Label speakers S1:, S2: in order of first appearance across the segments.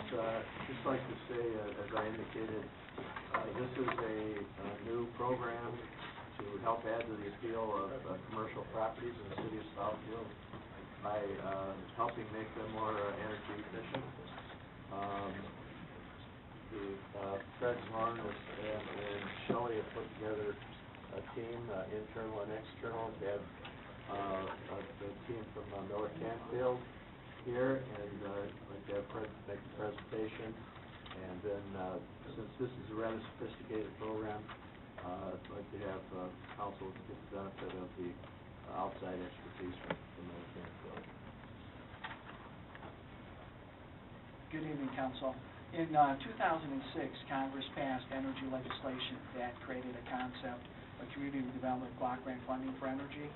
S1: just like to say, as I indicated, this is a new program to help add to the appeal of commercial properties in the city of Southfield by helping make them more energy efficient. Fred Zorn and Shelley have put together a team, internal and external. They have the team from Miller Canfield here, and I'd like to have Fred make the presentation. And then, since this is a rather sophisticated program, I'd like to have council get the benefit of the outside expertise from Miller Canfield.
S2: Good evening, Council. In 2006, Congress passed energy legislation that created a concept of community development block grant funding for energy.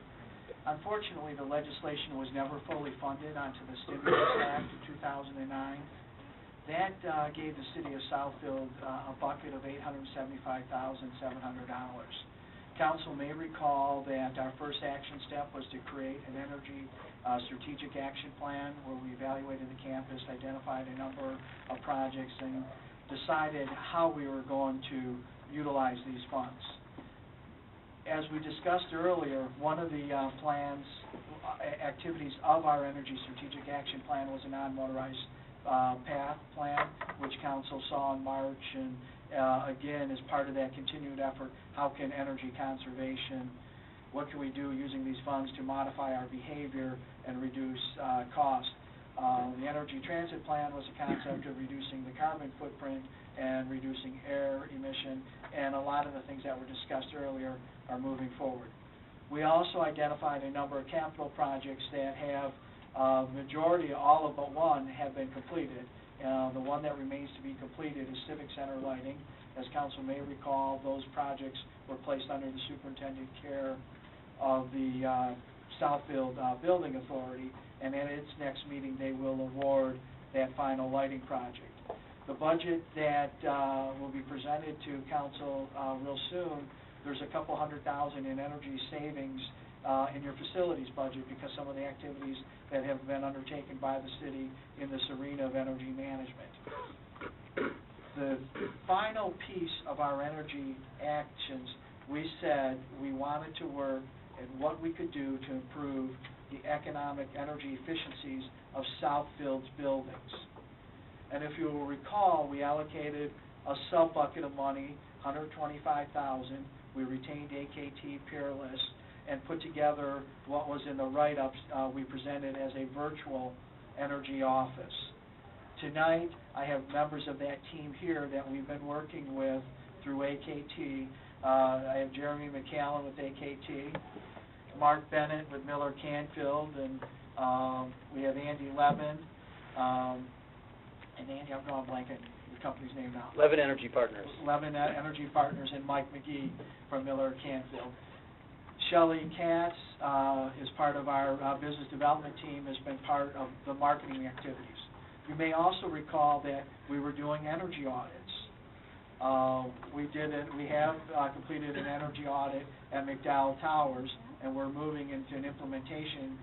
S2: Unfortunately, the legislation was never fully funded onto the Stimulus Act of 2009. That gave the city of Southfield a bucket of $875,700. Council may recall that our first action step was to create an energy strategic action plan where we evaluated the campus, identified a number of projects, and decided how we were going to utilize these funds. As we discussed earlier, one of the activities of our energy strategic action plan was a non-motorized path plan, which Council saw in March, and again, as part of that continued effort, how can energy conservation, what can we do using these funds to modify our behavior and reduce cost. The energy transit plan was a concept of reducing the carbon footprint and reducing air emission, and a lot of the things that were discussed earlier are moving forward. We also identified a number of capital projects that have majority, all of but one, have been completed. The one that remains to be completed is Civic Center lighting. As Council may recall, those projects were placed under the superintendent care of the Southfield Building Authority, and at its next meeting they will award that final lighting project. The budget that will be presented to Council real soon, there's a couple $100,000 in energy savings in your facilities budget because some of the activities that have been undertaken by the city in this arena of energy management. The final piece of our energy actions, we said we wanted to work at what we could do to improve the economic energy efficiencies of Southfield's buildings. And if you will recall, we allocated a sub-bucket of money, $125,000. We retained AKT Peerless and put together what was in the write-ups we presented as a virtual energy office. Tonight, I have members of that team here that we've been working with through AKT. I have Jeremy McCallum with AKT, Mark Bennett with Miller Canfield, and we have Andy Levin. And Andy, I'm going blank on the company's name now.
S3: Levin Energy Partners.
S2: Levin Energy Partners, and Mike McGee from Miller Canfield. Shelley Katz is part of our business development team, has been part of the marketing activities. You may also recall that we were doing energy audits. We have completed an energy audit at McDowell Towers, and we're moving into an implementation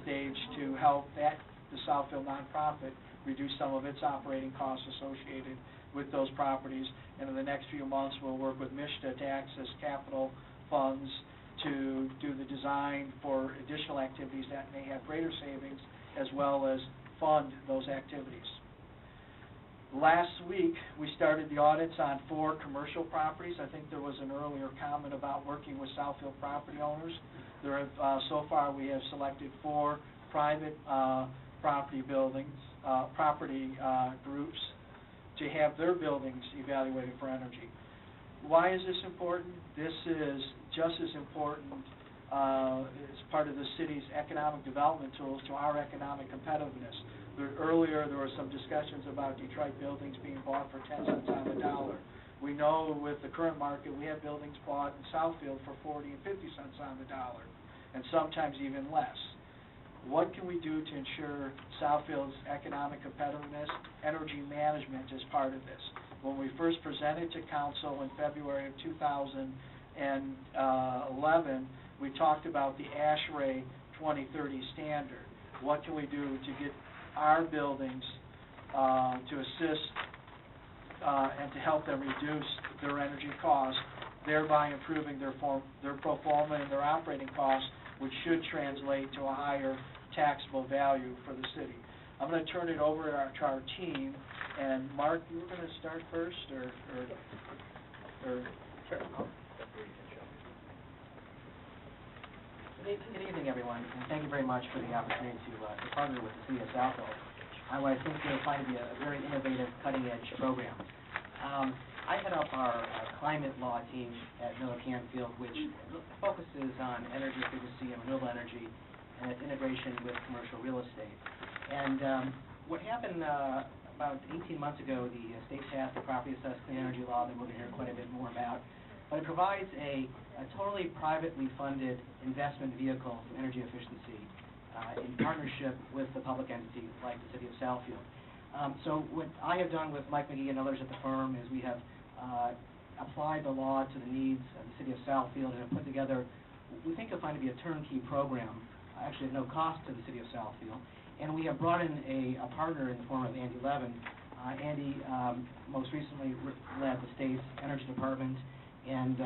S2: stage to help the Southfield nonprofit reduce some of its operating costs associated with those properties. And in the next few months, we'll work with MISTA to access capital funds to do the design for additional activities that may have greater savings, as well as fund those activities. Last week, we started the audits on 4 commercial properties. I think there was an earlier comment about working with Southfield property owners. There have, so far, we have selected 4 private property buildings, groups to have their buildings evaluated for energy. Why is this important? This is just as important as part of the city's economic development tools to our economic competitiveness. Earlier, there were some discussions about Detroit buildings being bought for 10 cents on the dollar. We know with the current market, we have buildings bought in Southfield for 40 and 50 cents on the dollar, and sometimes even less. What can we do to ensure Southfield's economic competitiveness? Energy management is part of this. When we first presented to Council in February of 2011, we talked about the ASHRAE 2030 standard. What can we do to get our buildings to assist and to help them reduce their energy costs, thereby improving their pro forma and their operating costs, which should translate to a higher taxable value for the city. I'm going to turn it over to our team, and Mark, you were going to start first, or
S3: Sure. Good evening, everyone, and thank you very much for the opportunity to partner with the City of Southfield on what I think you'll find to be a very innovative, cutting-edge program. I head up our climate law team at Miller Canfield, which focuses on energy efficiency and renewable energy and its integration with commercial real estate. And what happened about 18 months ago, the state passed the property assessed clean energy law that we're going to hear quite a bit more about. But it provides a totally privately funded investment vehicle for energy efficiency in partnership with the public entity like the City of Southfield. So what I have done with Mike McGee and others at the firm is we have applied the law to the needs of the City of Southfield and have put together what we think you'll find to be a turnkey program, actually at no cost to the City of Southfield. And we have brought in a partner in the form of Andy Levin. Andy most recently led the state's energy department, and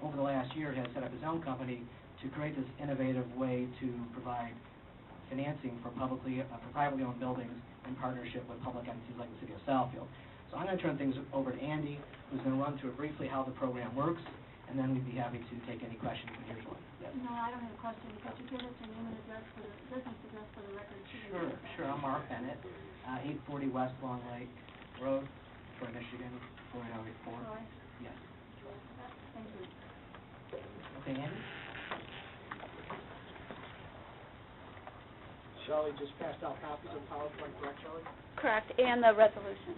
S3: over the last year has set up his own company to create this innovative way to provide financing for privately owned buildings in partnership with public entities like the City of Southfield. So I'm going to turn things over to Andy, who's going to run through briefly how the program works, and then we'd be happy to take any questions. Here's one. Yes.
S4: No, I don't have a question. Could you give us your name and address for the business address for the record?
S3: Sure. I'm Mark Bennett, 840 West Long Lake Road, Troy, Michigan, 48084.
S4: Troy?
S3: Yes.
S4: Thank you.
S3: Okay, Andy?
S2: Shelley just passed out copies of PowerPoint, correct, Shelley?
S5: Correct, and the resolution.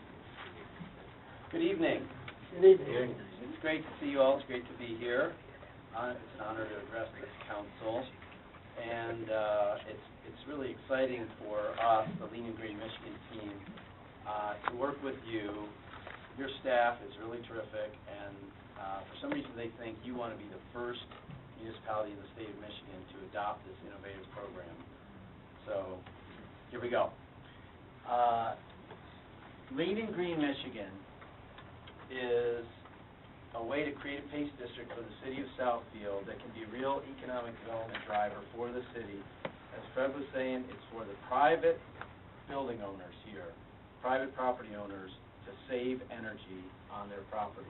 S6: Good evening.
S2: Good evening.
S6: It's great to see you all. It's great to be here. It's an honor to address this council. And it's really exciting for us, the Lean and Green Michigan team, to work with you. Your staff is really terrific, and for some reason they think you want to be the first municipality in the state of Michigan to adopt this innovative program. So here we go. Lean and Green Michigan is a way to create a PACE district for the city of Southfield that can be a real economic development driver for the city. As Fred was saying, it's for the private building owners here, private property owners, to save energy on their properties.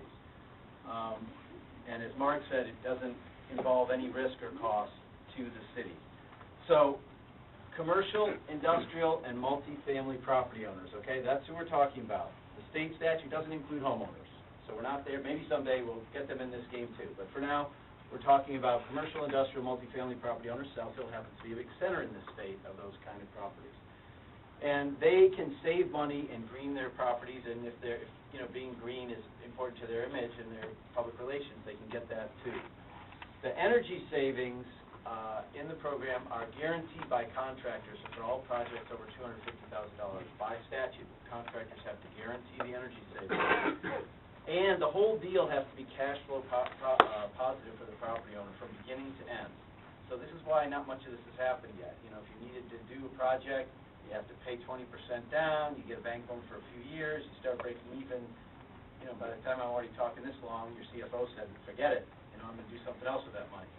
S6: And as Mark said, it doesn't involve any risk or cost to the city. So commercial, industrial, and multifamily property owners, okay, that's who we're talking about. The state statute doesn't include homeowners, so we're not there. Maybe someday we'll get them in this game too, but for now, we're talking about commercial, industrial, multifamily property owners. Southfield happens to be a big center in this state of those kind of properties. And they can save money and green their properties, and if being green is important to their image and their public relations, they can get that too. The energy savings in the program are guaranteed by contractors for all projects over $250,000. By statute, contractors have to guarantee the energy savings. And the whole deal has to be cash flow positive for the property owner from beginning to end. So this is why not much of this has happened yet. You know, if you needed to do a project, you have to pay 20% down, you get a bank loan for a few years, you start breaking even. You know, by the time I'm already talking this long, your CFO said, forget it, I'm going to do something else with that money.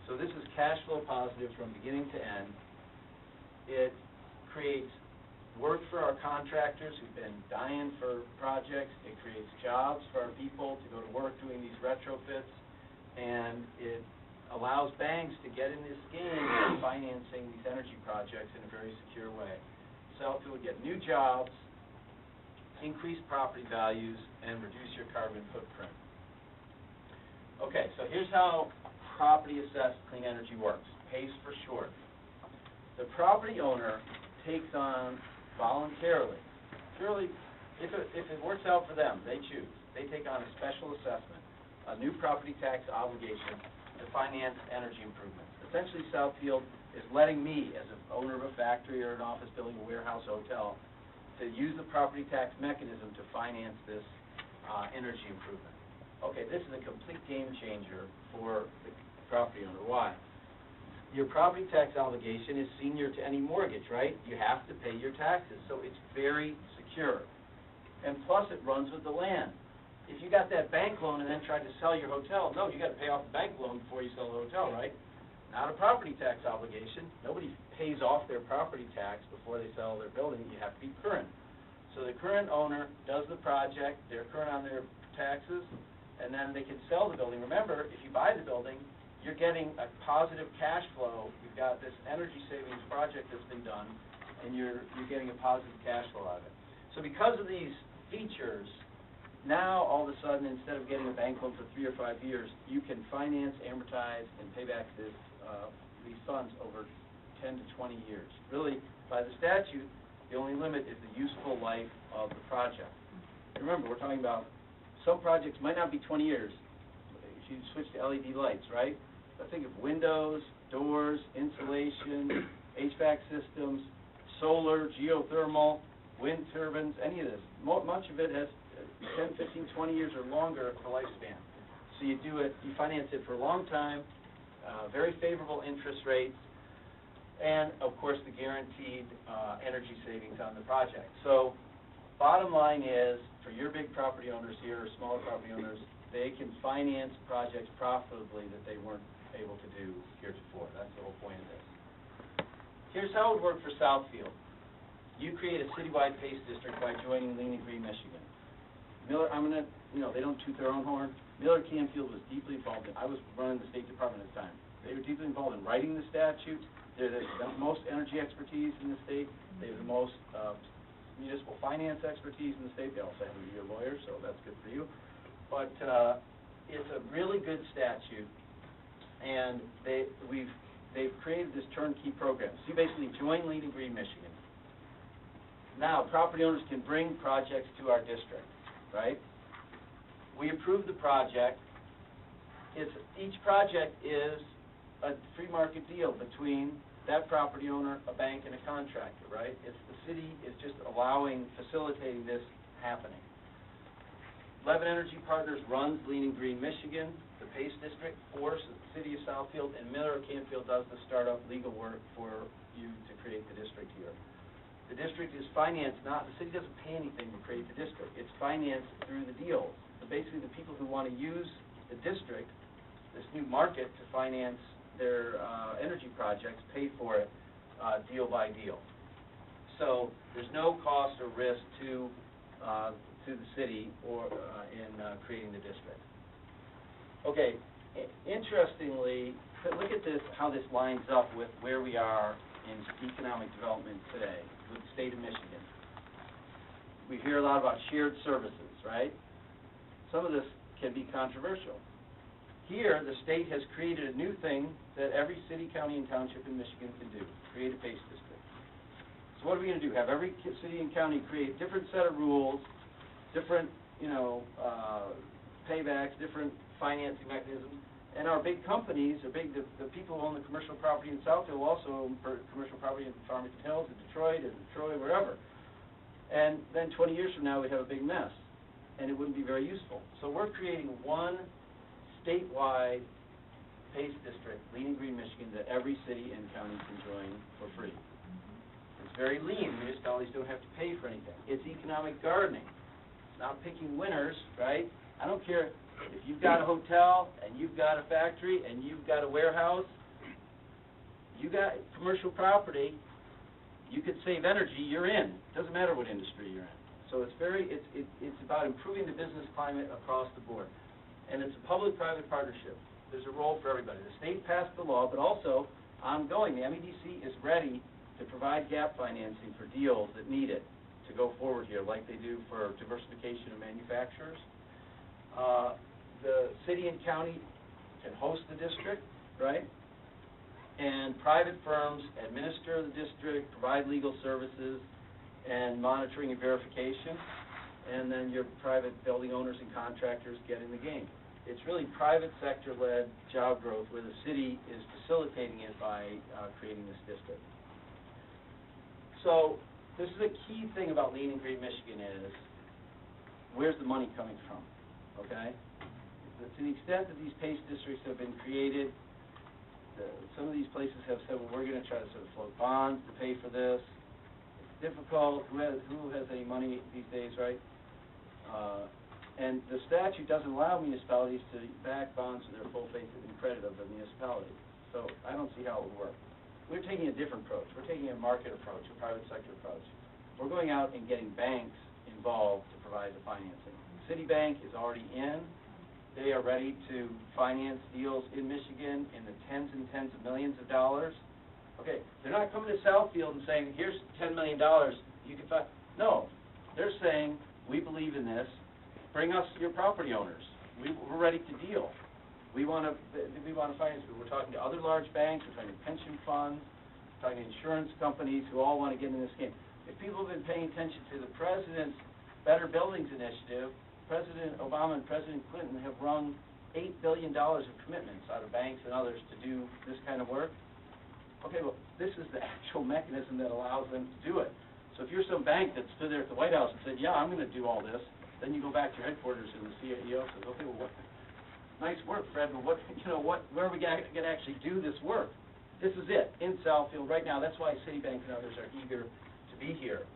S6: So this is cash flow positive from beginning to end. It creates work for our contractors who've been dying for projects. It creates jobs for our people to go to work doing these retrofits. And it allows banks to get in this game of financing these energy projects in a very secure way. Southfield would get new jobs, increase property values, and reduce your carbon footprint. Okay, so here's how property assessed clean energy works. PACE for short. The property owner takes on voluntarily, purely, if it works out for them, they choose. They take on a special assessment, a new property tax obligation to finance energy improvements. Essentially, Southfield is letting me, as an owner of a factory or an office building, a warehouse, a hotel, to use the property tax mechanism to finance this energy improvement. Okay, this is a complete game changer for the property owner. Why? Your property tax obligation is senior to any mortgage, right? You have to pay your taxes, so it's very secure. And plus, it runs with the land. If you got that bank loan and then tried to sell your hotel, no, you got to pay off the bank loan before you sell the hotel, right? Not a property tax obligation. Nobody pays off their property tax before they sell their building. You have to be current. So the current owner does the project, they're current on their taxes, and then they can sell the building. Remember, if you buy the building, you're getting a positive cash flow. You've got this energy savings project that's been done, and you're getting a positive cash flow out of it. So because of these features, now all of a sudden, instead of getting a bank loan for 3 or 5 years, you can finance, amortize, and pay back these funds over 10 to 20 years. Really, by the statute, the only limit is the useful life of the project. Remember, we're talking about some projects might not be 20 years. If you switch to LED lights, right? But think of windows, doors, insulation, HVAC systems, solar, geothermal, wind turbines, any of this. Much of it has 10, 15, 20 years or longer for lifespan. So you do it, you finance it for a long time, very favorable interest rates, and of course the guaranteed energy savings on the project. So bottom line is, for your big property owners here, or smaller property owners, they can finance projects profitably that they weren't able to do heretofore. That's the whole point of this. Here's how it would work for Southfield. You create a citywide PACE district by joining Lean and Green Michigan. Miller, they don't toot their own horn. Miller Canfield was deeply involved in, I was running the State Department at the time. They were deeply involved in writing the statute. They're the most energy expertise in the state. They have the most municipal finance expertise in the state. They also happen to be a lawyer, so that's good for you. But it's a really good statute, and they've created this turnkey program. So you basically join Lean and Green Michigan. Now, property owners can bring projects to our district, right? We approve the project. Each project is a free market deal between that property owner, a bank, and a contractor, right? It's the city is just facilitating this happening. Levin Energy Partners runs Lean and Green Michigan, the PACE district for the city of Southfield, and Miller Canfield does the startup legal work for you to create the district here. The district is financed, the city doesn't pay anything to create the district. It's financed through the deals. So basically the people who want to use the district, this new market, to finance their energy projects pay for it deal by deal. So there's no cost or risk to the city or in creating the district. Okay, interestingly, look at this, how this lines up with where we are in economic development today with the state of Michigan. We hear a lot about shared services, right? Some of this can be controversial. Here, the state has created a new thing that every city, county, and township in Michigan can do, create a PACE district. So what are we going to do? Have every city and county create a different set of rules, different, paybacks, different financing mechanisms, and our big companies, the people who own the commercial property in Southfield will also own commercial property in Farmington Hills, in Detroit, and Troy, wherever. And then 20 years from now, we'd have a big mess, and it wouldn't be very useful. So we're creating one statewide PACE district, Lean and Green Michigan, that every city and county can join for free. It's very lean. Municipalities don't have to pay for anything. It's economic gardening. It's not picking winners, right? I don't care if you've got a hotel and you've got a factory and you've got a warehouse, you got commercial property, you could save energy, you're in. It doesn't matter what industry you're in. So it's about improving the business climate across the board. And it's a public-private partnership. There's a role for everybody. The state passed the law, but also ongoing. The MEDC is ready to provide gap financing for deals that need it to go forward here, like they do for diversification of manufacturers. The city and county can host the district, right? And private firms administer the district, provide legal services, and monitoring and verification. And then your private building owners and contractors get in the game. It's really private sector-led job growth where the city is facilitating it by creating this district. So this is a key thing about Lean and Green Michigan is, where's the money coming from, okay? To the extent that these PACE districts have been created, some of these places have said, well, we're gonna try to sort of float bonds to pay for this. It's difficult, who has any money these days, right? And the statute doesn't allow municipalities to back bonds with their full faith and credit of the municipality. So I don't see how it would work. We're taking a different approach. We're taking a market approach, a private sector approach. We're going out and getting banks involved to provide the financing. Citibank is already in. They are ready to finance deals in Michigan in the tens and tens of millions of dollars. Okay, they're not coming to Southfield and saying, here's $10 million, you can find. No, they're saying, we believe in this, bring us your property owners. We're ready to deal. We want to finance it. We're talking to other large banks, we're talking to pension funds, we're talking to insurance companies who all want to get in this game. If people have been paying attention to the President's Better Buildings Initiative, President Obama and President Clinton have wrung $8 billion of commitments out of banks and others to do this kind of work. Okay, well, this is the actual mechanism that allows them to do it. So if you're some bank that stood there at the White House and said, yeah, I'm going to do all this, then you go back to your headquarters and the CEO says, okay, well, nice work, Fred, but where are we going to actually do this work? This is it, in Southfield right now. That's why Citibank and others are eager to be here.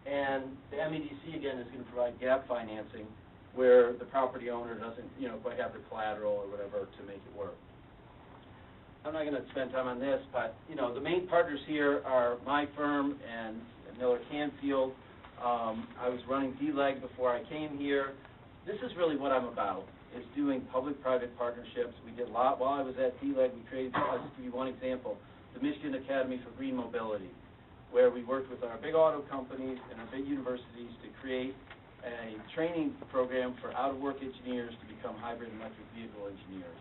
S6: And the MEDC, again, is going to provide gap financing where the property owner doesn't, quite have the collateral or whatever to make it work. I'm not going to spend time on this, but, the main partners here are my firm and Miller Canfield. I was running D-Leg before I came here. This is really what I'm about, is doing public-private partnerships. We did a lot while I was at D-Leg. We created, I'll just give you one example, the Michigan Academy for Green Mobility, where we worked with our big auto companies and our big universities to create a training program for out-of-work engineers to become hybrid and electric vehicle engineers.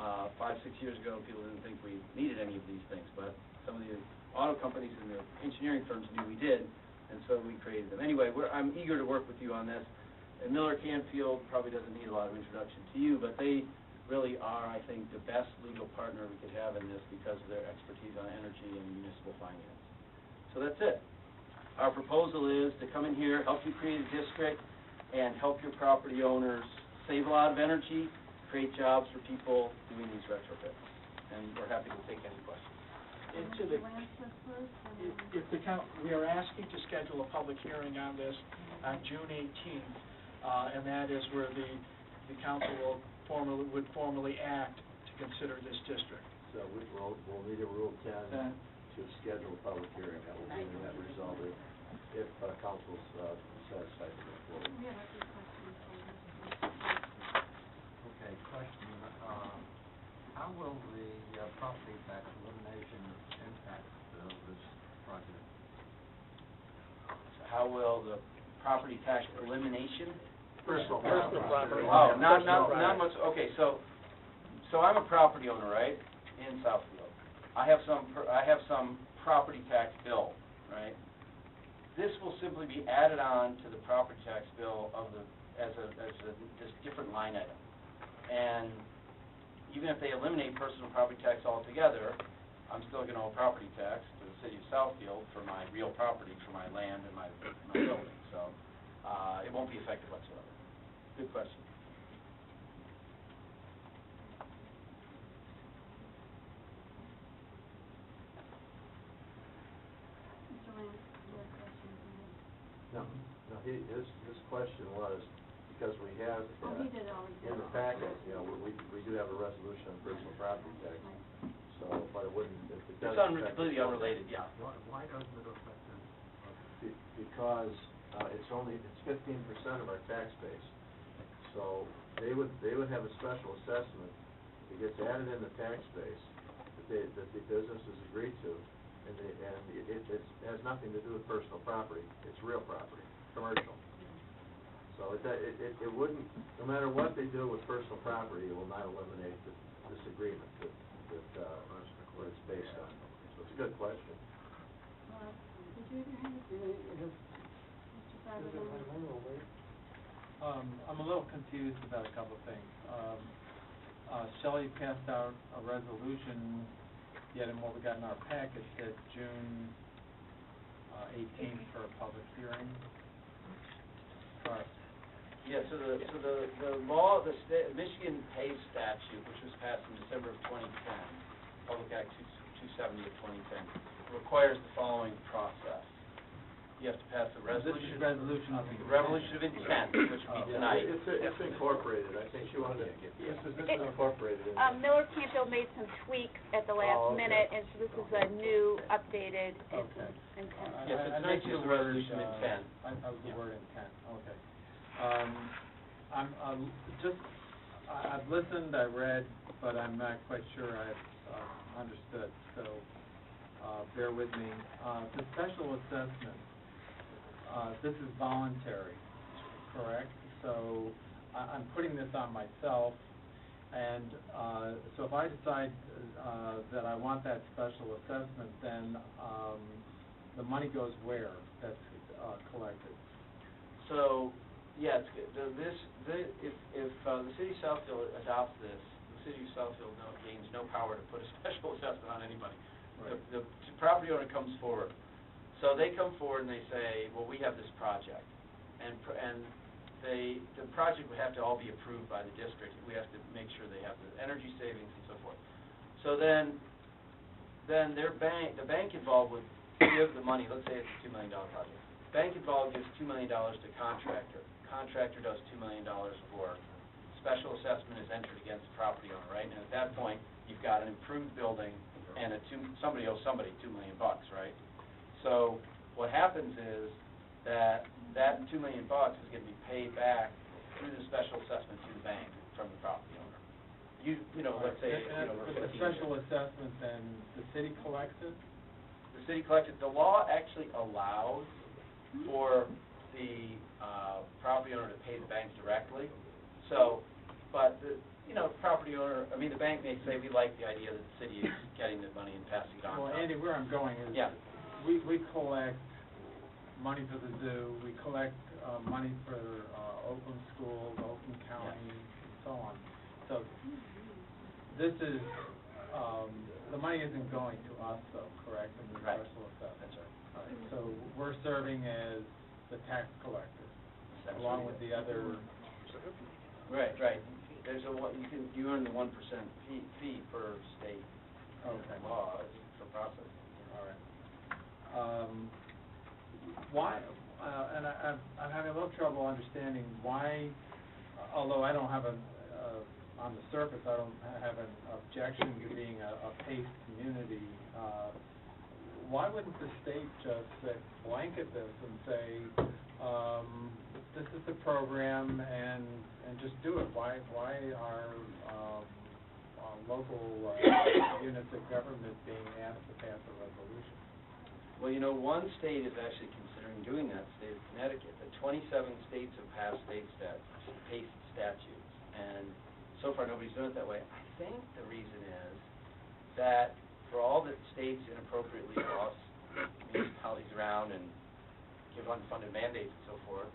S6: 5, 6 years ago, people didn't think we needed any of these things, but some of the auto companies and the engineering firms knew we did, and so we created them. Anyway, I'm eager to work with you on this. And Miller Canfield probably doesn't need a lot of introduction to you, but they really are, I think, the best legal partner we could have in this because of their expertise on energy and municipal finance. So that's it. Our proposal is to come in here, help you create a district, and help your property owners save a lot of energy, create jobs for people doing these retrofits. And we're happy to take any questions.
S2: Into the, if the we are asking to schedule a public hearing on this on June 18th, and that is where the council would formally act to consider this district.
S1: So we'll need a Rule 10 to schedule a public hearing. That will be the net result if council's satisfied with the floor.
S4: We have a few questions for you.
S7: Okay, question. How will the property tax elimination impact this project?
S6: So how will the property tax elimination?
S1: Personal
S2: property.
S6: Oh, not much. Okay, so I'm a property owner, right, in Southfield. I have some property tax bill, right? This will simply be added on to the property tax bill as this different line item. And even if they eliminate personal property tax altogether, I'm still going to owe property tax to the city of Southfield for my real property, for my land and my building. So it won't be affected whatsoever. Good question.
S4: Mr. Lance, you have questions on this?
S1: No, his question was, because we have,
S4: Oh, he did already.
S1: in the packet, we do have a resolution on personal property tax.
S4: Right.
S1: So, but it wouldn't, if it
S6: It's
S1: doesn't.
S6: completely unrelated, yeah.
S7: Why doesn't it affect this?
S1: Because it's 15% of our tax base. So they would have a special assessment that gets added in the tax base that the business has agreed to, and it has nothing to do with personal property. It's real property, commercial. So it wouldn't, no matter what they do with personal property, it will not eliminate this agreement that what it's based on. So it's a good question.
S4: Did you ever have Mr. Sutherland?
S8: I'm a little confused about a couple of things. Shelley passed out a resolution, yet in what we got in our package said June 18th for a public hearing.
S6: Yeah, so the law, the Michigan Pay Statute, which was passed in December of 2010, Public Act 270 of 2010, requires the following process. You have to pass a resolution.
S8: This is resolution of
S6: The revolution of intent, which would be tonight.
S1: It's incorporated, I think she wanted, this is incorporated in there.
S5: Miller Canfield made some tweaks at the
S1: Oh,
S5: last
S1: okay.
S5: minute, and so this is a new, updated
S8: Okay.
S5: intent.
S6: Yes, it's
S8: I
S6: nice
S8: missed
S6: to use the
S8: word,
S6: resolution intent.
S8: I was the
S6: Yeah.
S8: word intent, okay. I've listened, I read, but I'm not quite sure I've understood, so bear with me. The special assessment, this is voluntary, correct? So I'm putting this on myself, and so if I decide that I want that special assessment, then the money goes where that's collected?
S6: So, yes, if the city of Southfield adopts this, the city of Southfield gains no power to put a special assessment on anybody.
S8: Right.
S6: The property owner comes forward. So they come forward and they say, well, we have this project, and the project would have to all be approved by the district. We have to make sure they have the energy savings and so forth. So then the bank involved would give the money. Let's say it's a $2 million project. Bank involved gives $2 million to contractor. Contractor does $2 million for special assessment is entered against the property owner, right? And at that point, you've got an improved building and somebody owes somebody $2 million, right? So what happens is that $2 million is going to be paid back through the special assessment to the bank from the property owner. Let's say, over 15
S8: The
S6: years.
S8: special assessment, then the city collects it?
S6: The city collected, the law actually allows for the property owner to pay the bank directly. So, but the property owner, the bank may say, we like the idea that the city is getting the money and passing it on.
S8: Well, Andy, where I'm going is,
S6: Yeah.
S8: we collect money for the zoo, we collect money for Oakland schools, Oakland County, and so on. So this is, the money isn't going to us though, correct, in the
S6: Right.
S8: special assessment?
S6: That's right.
S8: All right, so we're serving as the tax collector, along with the other,
S6: Right. There's you earn the 1% fee per state law for processing.
S8: all right. Why, and I'm having a little trouble understanding why, although I don't have on the surface, I don't have an objection to being a PACE community, why wouldn't the state just blanket this and say, this is the program and just do it? Why are local units of government being asked to pass a resolution?
S6: Well, one state is actually considering doing that, the state of Connecticut. The 27 states have passed PACE statutes, and so far nobody's done it that way. I think the reason is that for all that states inappropriately boss municipalities around and give unfunded mandates and so forth,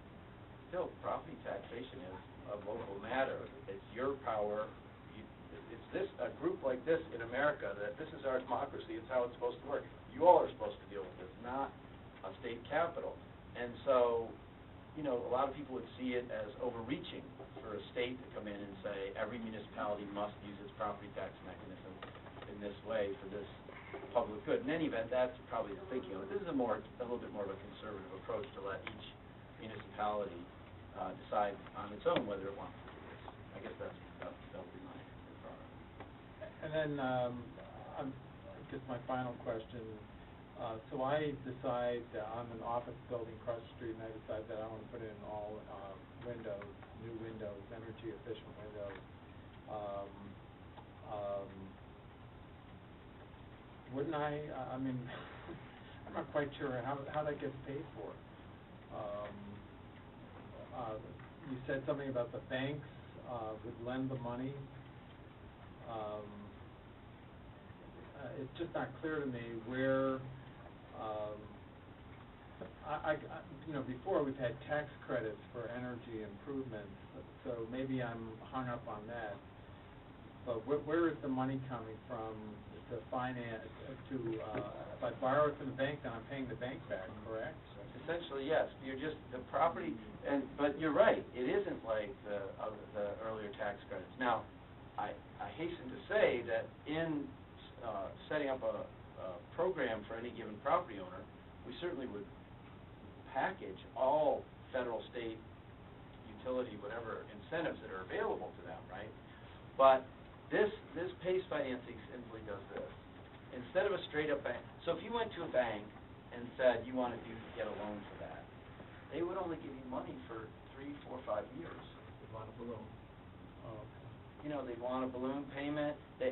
S6: still property taxation is a local matter. It's your power. It's a group like this in America that this is our democracy. It's how it's supposed to work. You all are supposed to deal with this, not a state capital. And so, a lot of people would see it as overreaching for a state to come in and say every municipality must use its property tax mechanism in this way for this public good. In any event, that's probably the thinking of it. This is a little bit more of a conservative approach to let each municipality decide on its own whether it wants to do this. I guess that'll be my thought.
S8: And then, I guess my final question, so I decide that I'm an office building across the street, and I decide that I want to put in all windows, new windows, energy efficient windows. Wouldn't I'm not quite sure how that gets paid for. You said something about the banks would lend the money. It's just not clear to me where, before we've had tax credits for energy improvements, so maybe I'm hung up on that. But where is the money coming from to finance, if I borrow it from the bank, then I'm paying the bank back, correct?
S6: Essentially, yes. You're just the property, but you're right. It isn't like the earlier tax credits. Now, I hasten to say that in setting up a program for any given property owner, we certainly would package all federal, state, utility, whatever incentives that are available to them, right? But this PACE financing simply does this. Instead of a straight up bank, so if you went to a bank and said you wanted to get a loan for that, they would only give you money for 3, 4, 5 years.
S2: They want a balloon.
S6: You know, they want a balloon payment, the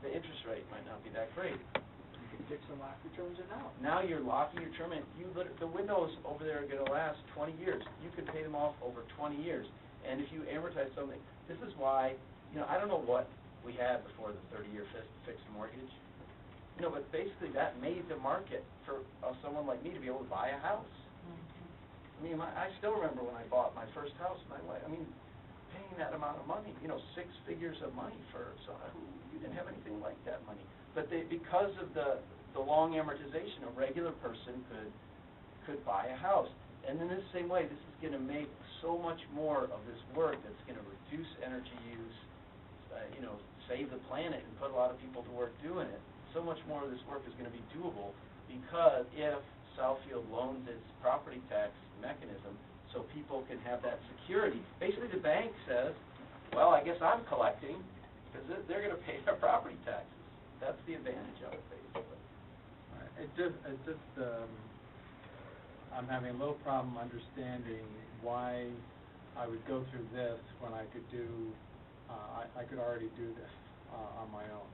S6: interest rate might not be that great.
S2: You can fix and lock your terms in now.
S6: Now you're locking your term in, the windows over there are gonna last 20 years. You could pay them off over 20 years. And if you amortize something, this is why, you know, I don't know what we had before the 30-year fixed mortgage. You know, but basically that made the market for someone like me to be able to buy a house. I mean, I still remember when I bought my first house, paying that amount of money, you know, 6 figures of money you didn't have anything like that money. But because of the long amortization, a regular person could buy a house. And in the same way, this is going to make so much more of this work that's going to reduce energy use, you know, save the planet and put a lot of people to work doing it. So much more of this work is going to be doable because if Southfield loans its property tax mechanism so people can have that security. Basically, the bank says, well, I guess I'm collecting because they're going to pay their property taxes. That's the advantage of it, basically.
S8: I'm having a little problem understanding why I would go through this when I could do, I could already do this on my own.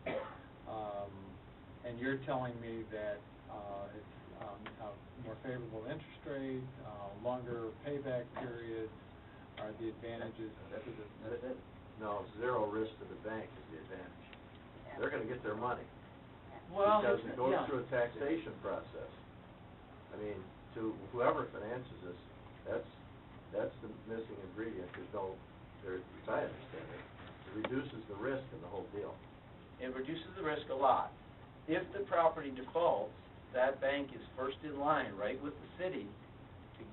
S8: And you're telling me that it's a more favorable interest rate, longer payback periods are the advantages.
S1: No, zero risk to the bank is the advantage. They're gonna get their money.
S6: Well,
S1: because it goes through a taxation process. I mean, to whoever finances this, that's the missing ingredient. As I understand it, it reduces the risk in the whole deal.
S6: It reduces the risk a lot. If the property defaults, that bank is first in line, right with the city, to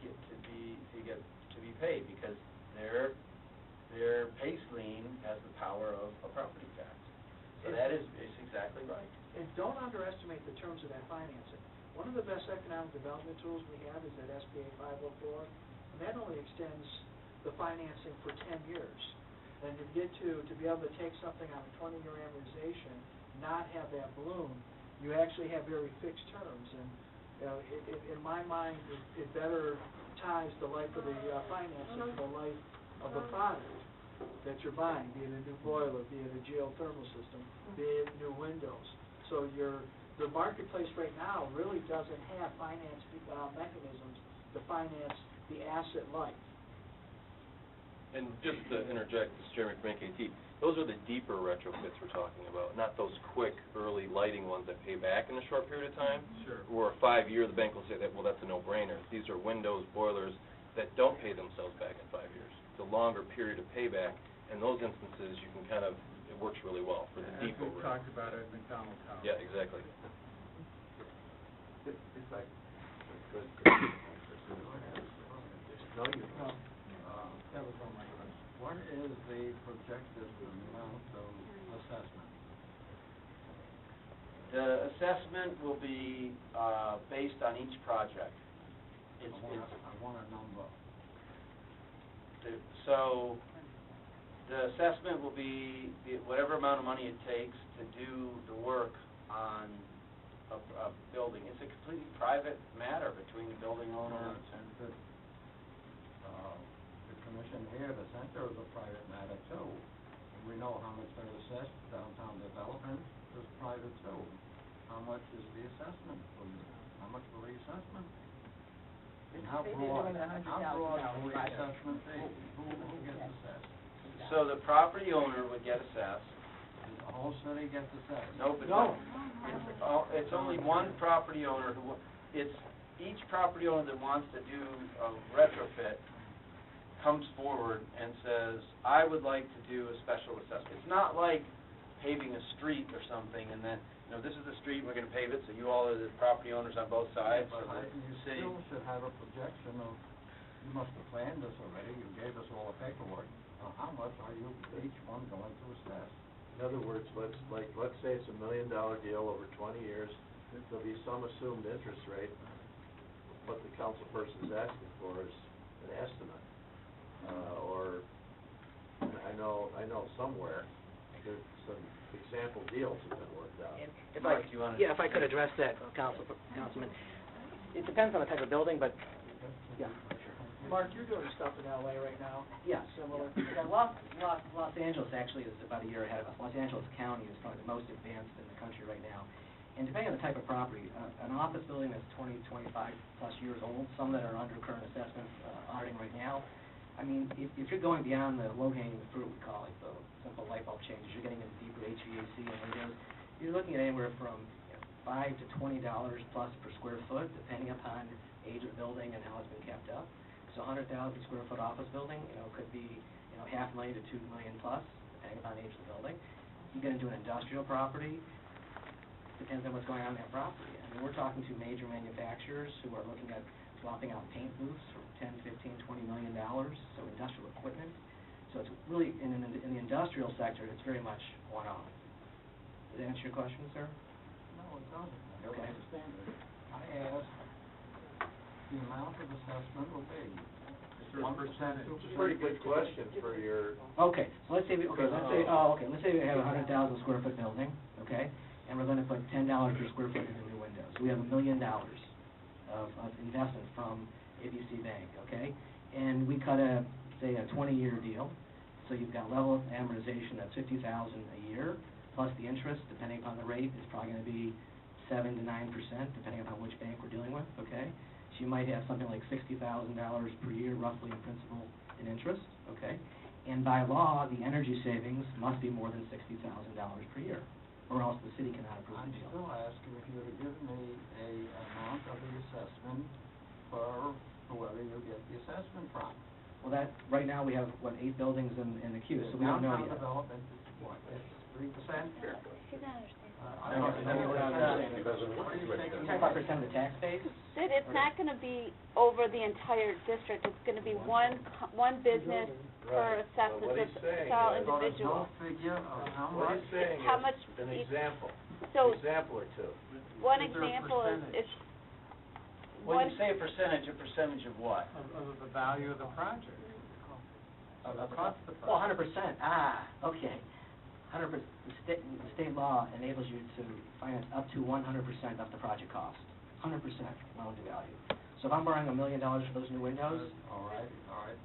S6: be paid because their PACE lien has the power of a property tax. So that is exactly right.
S2: And don't underestimate the terms of that financing. One of the best economic development tools we have is that SBA 504, and that only extends the financing for 10 years. And to be able to take something on a 20-year amortization, not have that balloon, you actually have very fixed terms. And you know, in my mind, it better ties the life of the financing to the life of the product that you're buying, be it a new boiler, be it a geothermal system, be it new windows. So the marketplace right now really doesn't have finance mechanisms to finance the asset life.
S9: And just to interject, this is Jeremy from NKT, those are the deeper retrofits we're talking about, not those quick, early lighting ones that pay back in a short period of time.
S8: Sure.
S9: Or a 5-year, the bank will say that, well, that's a no-brainer. These are windows, boilers that don't pay themselves back in 5 years. It's a longer period of payback. In those instances, you can kind of, it works really well for the deeper.
S8: As we talked about it at McDonald Tower.
S9: Yeah, exactly.
S1: If I could, no, you don't.
S8: That was all my question.
S7: What is the projected amount of assessment?
S6: The assessment will be based on each project.
S7: I want a number.
S6: So the assessment will be whatever amount of money it takes to do the work on a building. It's a completely private matter between the building owner and
S7: The commission here, the center is a private matter too. We know how much they're assessed, downtown development is private too. How much is the assessment? How much will the assessment? And how broad will the assessment be? Who gets assessed?
S6: so the property owner would get assessed.
S7: The whole city gets assessed?
S6: No, but no. It's only one property owner each property owner that wants to do a retrofit comes forward and says, I would like to do a special assessment. It's not like paving a street or something and then, you know, this is the street, we're going to pave it, so you all are the property owners on both sides.
S7: But
S6: So
S7: you
S6: the city.
S7: still should have a projection of, you must have planned this already, you gave us all the paperwork. How much are you, each one going to assess?
S1: In other words, let's say it's $1 million deal over 20 years, there'll be some assumed interest rate. What the council person is asking for is an estimate, or, I know somewhere, there's some example deals have been worked out.
S3: And if
S6: Mark, you wanna-
S3: if I could address that, Councilman, it depends on the type of building, but, yeah.
S2: Mark, you're doing stuff in LA right now?
S3: Yeah.
S2: Similar?
S3: Yeah, Los Angeles actually is about a year ahead of us. Los Angeles County is probably the most advanced in the country right now. And depending on the type of property, an office building that's 20, 25 plus years old, some that are under current assessment, auditing right now, I mean, if you're going beyond the low-hanging fruit, we call it, the simple light bulb changes, you're getting into deeper HVAC and windows, you're looking at anywhere from $5 to $20 plus per square foot, depending upon age of building and how it's been kept up. So 100,000 square foot office building, could be, $500,000 to $2 million plus, depending upon age of the building. You get into an industrial property, depends on what's going on in that property. I mean, we're talking to major manufacturers who are looking at swapping out paint booths for $10, $15, $20 million, so industrial equipment. So it's really, in the industrial sector, it's very much one-off. Does that answer your question, sir?
S7: No, it doesn't. I don't
S3: Okay.
S7: understand it. I asked the amount of assessment will be.
S8: Is there a percentage?
S1: It's a pretty good question for your,
S3: Okay, so let's say we have a 100,000 square foot building, okay, and we're gonna put $10 per square foot into new windows. We have $1 million of investment from ABC Bank, okay? And we cut say a 20-year deal, so you've got level of amortization that's $50,000 a year, plus the interest, depending upon the rate, is probably gonna be 7 to 9%, depending upon which bank we're dealing with, okay? So you might have something like $60,000 per year, roughly, in principal and interest, okay? And by law, the energy savings must be more than $60,000 per year, or else the city cannot approve
S7: I'm
S3: the deal.
S7: still asking if you would give me a amount of the assessment for whoever you get the assessment from.
S3: Well, right now, we have, 8 buildings in the queue, so we don't know
S7: Downtown
S3: yet.
S7: development is what, it's 3%?
S5: She's not understanding.
S3: We're not understanding.
S7: What are you thinking?
S3: 25% of the tax base?
S5: Sid, it's not gonna be over the entire district, it's gonna be one business per
S1: Right.
S5: assessment,
S1: What
S5: so
S1: he's saying
S5: it's all
S1: is-
S7: So there's
S5: individual.
S7: no figure of how
S1: what
S7: much?
S1: he's saying
S5: How
S1: is
S5: much
S1: an
S5: each-
S1: example,
S5: So,
S1: example or two.
S5: one
S8: Is there a
S5: example is,
S8: percentage?
S6: When you say a percentage of what?
S8: Of the value of the project, of the cost of the
S3: Well,
S8: project.
S3: 100%, okay. 100%, the state law enables you to finance up to 100% of the project cost, 100% loan to value. So if I'm borrowing $1 million for those new windows,
S7: All right,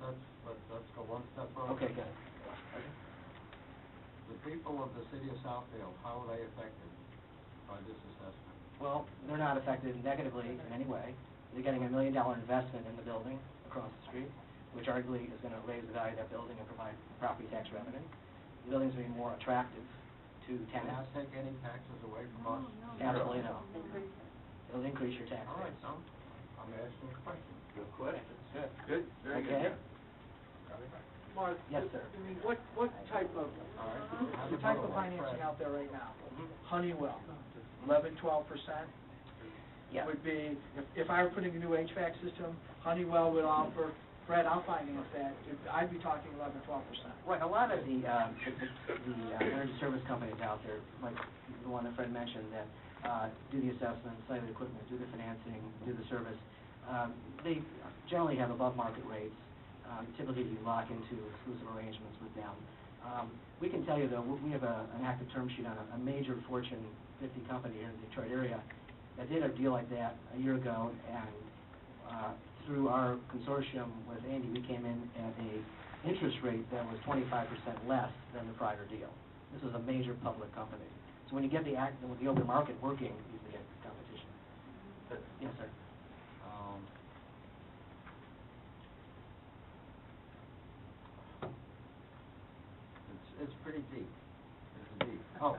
S7: let's go one step further.
S3: okay, good.
S7: The people of the city of Southfield, how are they affected by this assessment?
S3: Well, they're not affected negatively in any way. They're getting $1 million investment in the building across the street, which arguably is gonna raise the value of that building and provide property tax revenue. The building's gonna be more attractive to
S7: Can I
S3: tenants.
S7: take any taxes away from us?
S3: Absolutely no. It'll increase your tax
S7: All right,
S3: base.
S7: so, I'm asking a question.
S1: Good question.
S6: Good, very good.
S3: Okay?
S2: Mark?
S3: Yes, sir.
S2: I mean, what type of,
S7: All right.
S2: the type of financing out there right now?
S3: Mhm.
S2: Honeywell, 11, 12%?
S3: Yeah.
S2: Would be, if I were putting a new HVAC system, Honeywell would offer, Fred, I'll finance that, I'd be talking 11, 12%.
S3: Right, a lot of the energy service companies out there, like the one that Fred mentioned, that do the assessment, site of the equipment, do the financing, do the service, they generally have above market rates. Typically, you lock into exclusive arrangements with them. We can tell you, though, we have an active term sheet on a major Fortune 50 company here in the Detroit area that did a deal like that a year ago, and through our consortium with Andy, we came in at a interest rate that was 25% less than the prior deal. This is a major public company. So when you get with the open market working, you can get competition. Yes, sir.
S7: It's pretty deep. It's deep. Oh,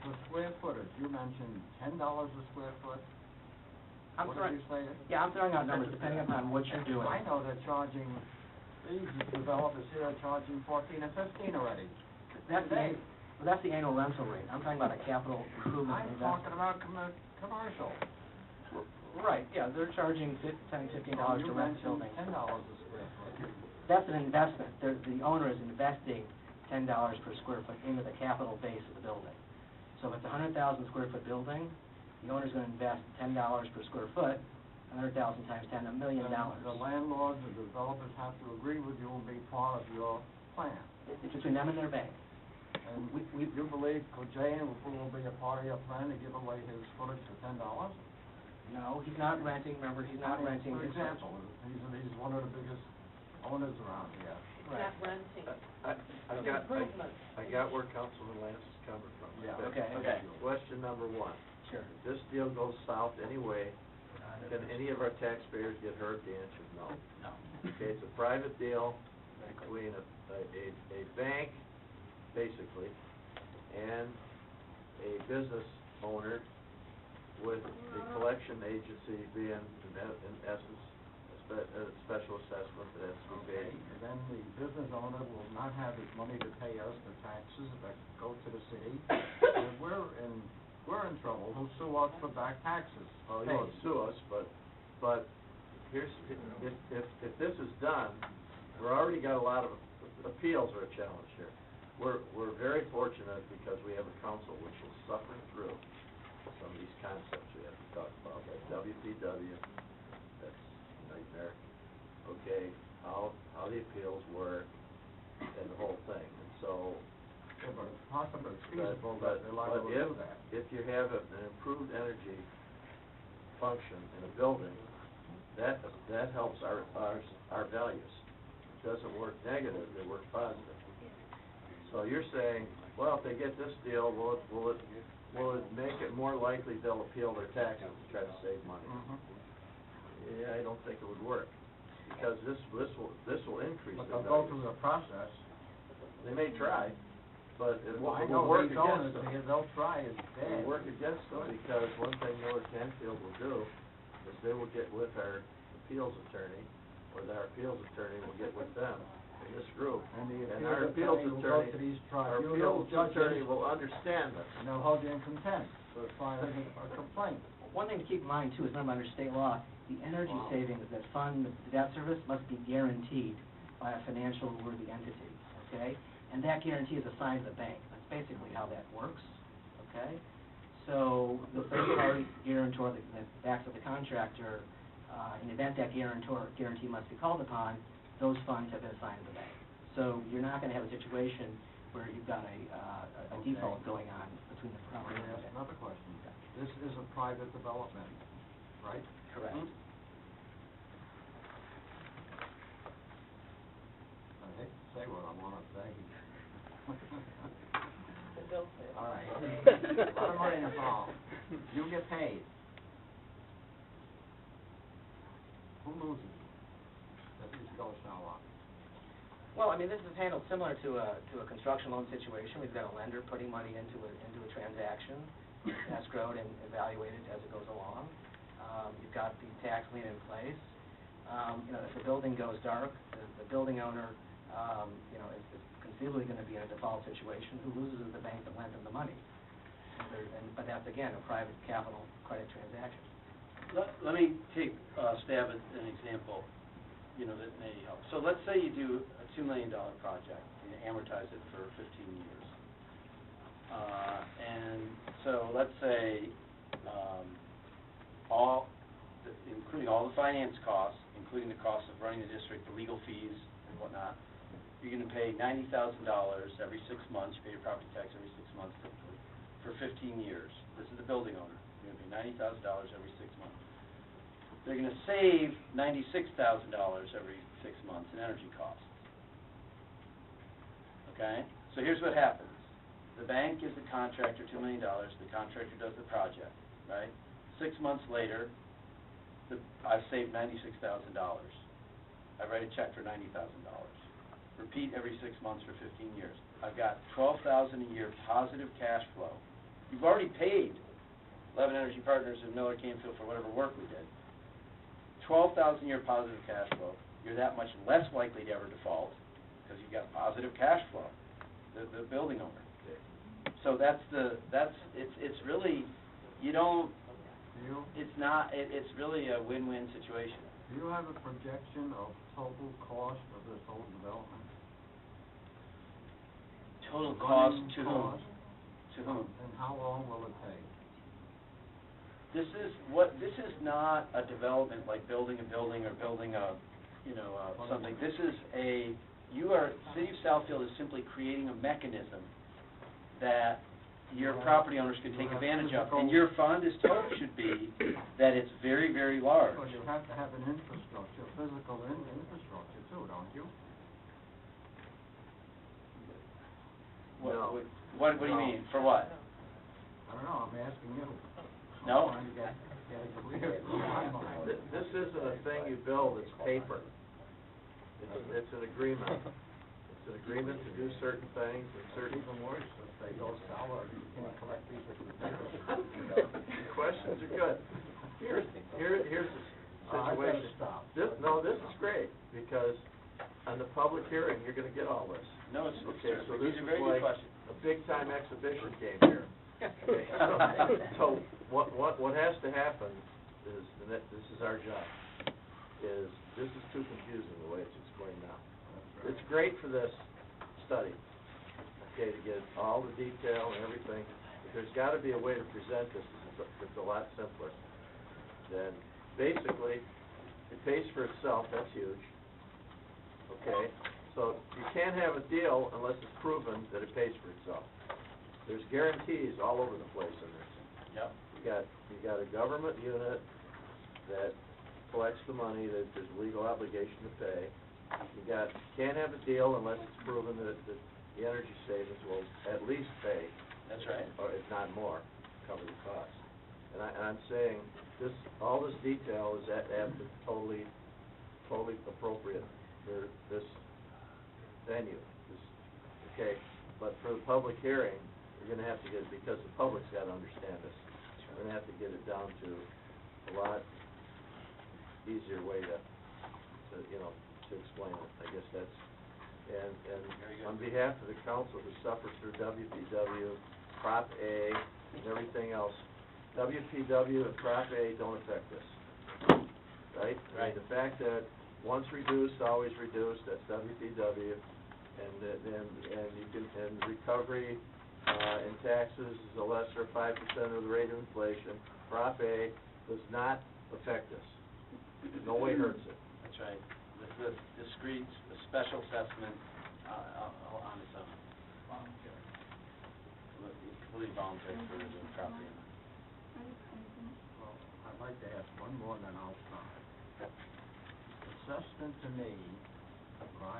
S7: the square footage, you mentioned $10 a square foot. What did you say?
S3: Yeah, I'm throwing out numbers depending upon what you're doing.
S7: I know they're charging, these developers here are charging 14 and 15 already.
S3: That's the annual rental rate. I'm talking about a capital improvement
S7: I'm
S3: investment.
S7: talking about commercial.
S3: Right, yeah, they're charging $10, $15 to rent the building.
S7: $10 a square foot.
S3: That's an investment. The owner is investing $10 per square foot into the capital base of the building. So if it's a 100,000 square foot building, the owner's gonna invest $10 per square foot, 100,000 times 10, $1 million.
S7: The landlords and developers have to agree with you and be part of your plan.
S3: It's between them and their bank.
S7: And you believe Jane will be a part of your plan to give away his footage for $10?
S3: No, he's not renting, remember, he's not renting.
S7: For example, he's one of the biggest owners around here.
S3: Right.
S4: renting.
S1: I got where Councilman Lance is coming from.
S7: Yeah.
S3: Okay.
S1: Question number one.
S3: Sure.
S1: If this deal goes south anyway, can any of our taxpayers get hurt? The answer is no.
S3: No.
S1: Okay, it's a private deal between a bank, basically, and a business owner with the collection agency being, in essence, a special assessment that has to be
S7: Okay,
S1: paid.
S7: and then the business owner will not have his money to pay us the taxes that go to the city. And we're in trouble. Who'll sue us for back taxes?
S1: Well, you won't sue us, but here's, if this is done, we're already got a lot of, appeals are a challenge here. We're very fortunate because we have a council which will suffer through some of these concepts we have to talk about, like WPW, that's a nightmare. Okay, how the appeals work and the whole thing, and so.
S7: Yeah, but it's possible, it's feasible that they're liable to do that.
S1: If you have an improved energy function in a building, that helps our values. It doesn't work negative, it works positive. So you're saying, well, if they get this deal, will it make it more likely they'll appeal their taxes to try to save money? Yeah, I don't think it would work, because this will increase
S7: But
S1: their
S7: they'll go
S1: values.
S7: through the process.
S1: They may try, but it will
S7: I know
S1: work
S7: these
S1: against
S7: owners,
S1: them.
S7: they'll try as
S1: It
S7: bad.
S1: will work against them, because one thing Miller Canfield will do is they will get with our appeals attorney, or our appeals attorney will get with them in this group.
S7: And
S1: our
S7: the appeals
S1: appeals
S7: attorney will go
S1: attorney,
S7: to these
S1: our
S7: tribunal
S1: appeals attorney
S7: judges,
S1: will understand this.
S7: and they'll hold you in contempt for filing a complaint.
S3: One thing to keep in mind too is, remember, under state law, the energy savings that fund the debt service must be guaranteed by a financial worthy entity, okay? And that guarantee is assigned to the bank. That's basically how that works, okay? So the third-party guarantor that backs up the contractor, in the event that guarantee must be called upon, those funds have been assigned to the bank. So you're not gonna have a situation where you've got a default going on between the property
S7: Let me
S3: and the
S7: ask
S3: bank.
S7: another question. This is a private development, right?
S3: Correct.
S7: I hate to say what I wanna say. All right. A lot of money involved. You get paid. Who loses? If this goes sour.
S3: Well, I mean, this is handled similar to a construction loan situation. We've got a lender putting money into a transaction, escrowed and evaluated as it goes along. You've got the tax lien in place. If the building goes dark, the building owner, is conceivably going to be in a default situation. Who loses is the bank that lent them the money. But that's, again, a private capital credit transaction.
S6: Let me take a stab at an example, that may help. So let's say you do a $2 million project, and you amortize it for 15 years. And so let's say, including all the finance costs, including the cost of running the district, the legal fees and whatnot, you're going to pay $90,000 every 6 months. You pay your property tax every 6 months typically for 15 years. This is the building owner. You're going to pay $90,000 every 6 months. They're going to save $96,000 every 6 months in energy costs. Okay? So here's what happens. The bank gives the contractor $2 million. The contractor does the project, right? 6 months later, I've saved $96,000. I write a check for $90,000. Repeat every 6 months for 15 years. I've got $12,000 a year positive cash flow. You've already paid 11 Energy Partners and Miller Canfield for whatever work we did. $12,000 a year positive cash flow. You're that much less likely to ever default because you've got positive cash flow, the building owner. So it's really, it's really a win-win situation.
S7: Do you have a projection of total cost of this whole development?
S6: Total cost
S7: running
S6: to whom?
S7: cost,
S6: To whom?
S7: and how long will it take?
S6: This is not a development like building a building or building a, something. This is City of Southfield is simply creating a mechanism that your property owners can take advantage of. And your fund is told should be that it's very, very large.
S7: Well, you have to have an infrastructure, physical infrastructure too, don't you?
S1: No.
S6: What do you mean? For what?
S7: I don't know, I'm asking you.
S6: No?
S7: I'm trying to get it clear in my mind.
S1: This isn't a thing you build, it's paper. It's an agreement. It's an agreement to do certain things and certain...
S7: Even worse, if they go sour, you can't collect these potatoes.
S1: The questions are good. Here's the
S7: I
S1: situation.
S7: better stop.
S1: This is great, because on the public hearing, you're gonna get all this.
S6: No, it's
S1: Okay, so this
S6: these are
S1: is
S6: very good
S1: like
S6: questions.
S1: a big-time exhibition game here. Okay, so what has to happen is, and this is our job, is this is too confusing the way it's explained now. It's great for this study, okay, to get all the detail and everything, but there's gotta be a way to present this that's a lot simpler. Then, basically, it pays for itself, that's huge, okay? So, you can't have a deal unless it's proven that it pays for itself. There's guarantees all over the place in this.
S6: Yep.
S1: You got a government unit that collects the money, that there's a legal obligation to pay. Can't have a deal unless it's proven that the energy savings will at least pay.
S6: That's right.
S1: Or if not more, cover the cost. And I'm saying, all this detail is totally appropriate for this venue. Okay, but for the public hearing, we're gonna have to get, because the public's gotta understand this, we're gonna have to get it down to a lot easier way to explain it. I guess that's, and on behalf of the council who suffers through WPW, Prop A, and everything else, WPW and Prop A don't affect this, right?
S6: Right.
S1: The fact that once reduced, always reduced, that's WPW, and recovery in taxes is a lesser 5% of the rate of inflation. Prop A does not affect this. No way hurts it.
S6: That's right. The discrete, the special assessment on its own.
S2: Voluntary.
S6: Completely voluntary for the property.
S7: Well, I'd like to ask one more, and then I'll stop. Assessment to me,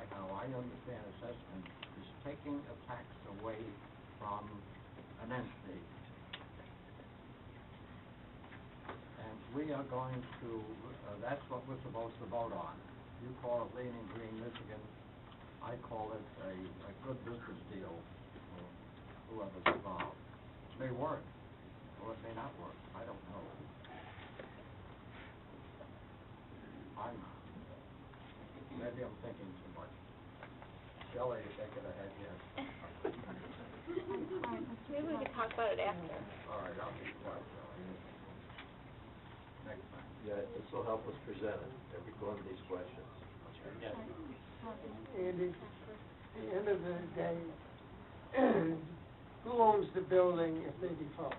S7: how I understand assessment, is taking a tax away from an entity. And we are going to, that's what we're supposed to vote on. You call it Leaning Green Michigan, I call it a good business deal for whoever's involved. It may work, or it may not work, I don't know. I'm not. Maybe I'm thinking too much. Shelley, shake it ahead, yes.
S5: Maybe we could talk about it after.
S7: All right, I'll be quiet, Shelley. Next time.
S1: Yeah, this will help us present it, every one of these questions.
S6: Yes.
S10: Andy, at the end of the day, who owns the building if they default?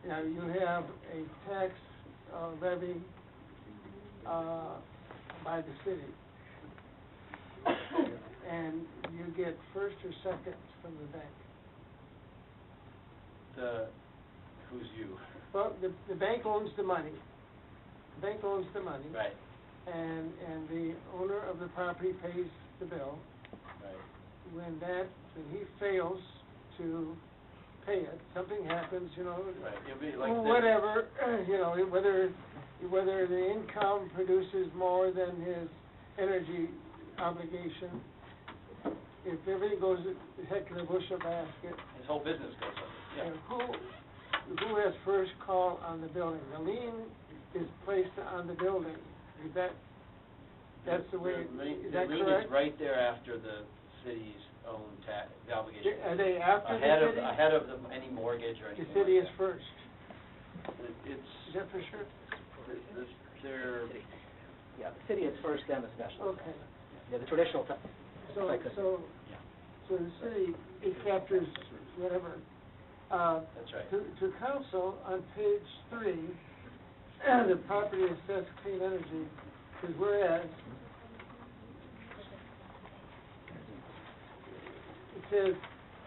S10: Now, you have a tax levy by the city, and you get first or second from the bank.
S6: Who's you?
S10: Well, the bank owns the money. The bank owns the money.
S6: Right.
S10: And the owner of the property pays the bill.
S6: Right.
S10: When he fails to pay it, something happens,
S6: Right. It'll be like this.
S10: whatever, whether the income produces more than his energy obligation, if everything goes the heck in a bushel basket,
S6: His whole business goes under. Yeah.
S10: who has first call on the building? The lien is placed on the building. That's the way, is that
S6: The lien
S10: correct?
S6: is right there after the city's own the obligation.
S10: Are they after the city?
S6: Ahead of any mortgage or
S10: The
S6: anything
S10: city
S6: like
S10: is
S6: that.
S10: first.
S6: It's,
S10: Is that for sure?
S6: they're,
S3: Yeah, the city is first, then the special.
S10: Okay.
S3: Yeah, the traditional,
S10: So, So the city, it captures whatever.
S6: That's right.
S10: To council, on page 3, the property assessed clean energy is whereas it says,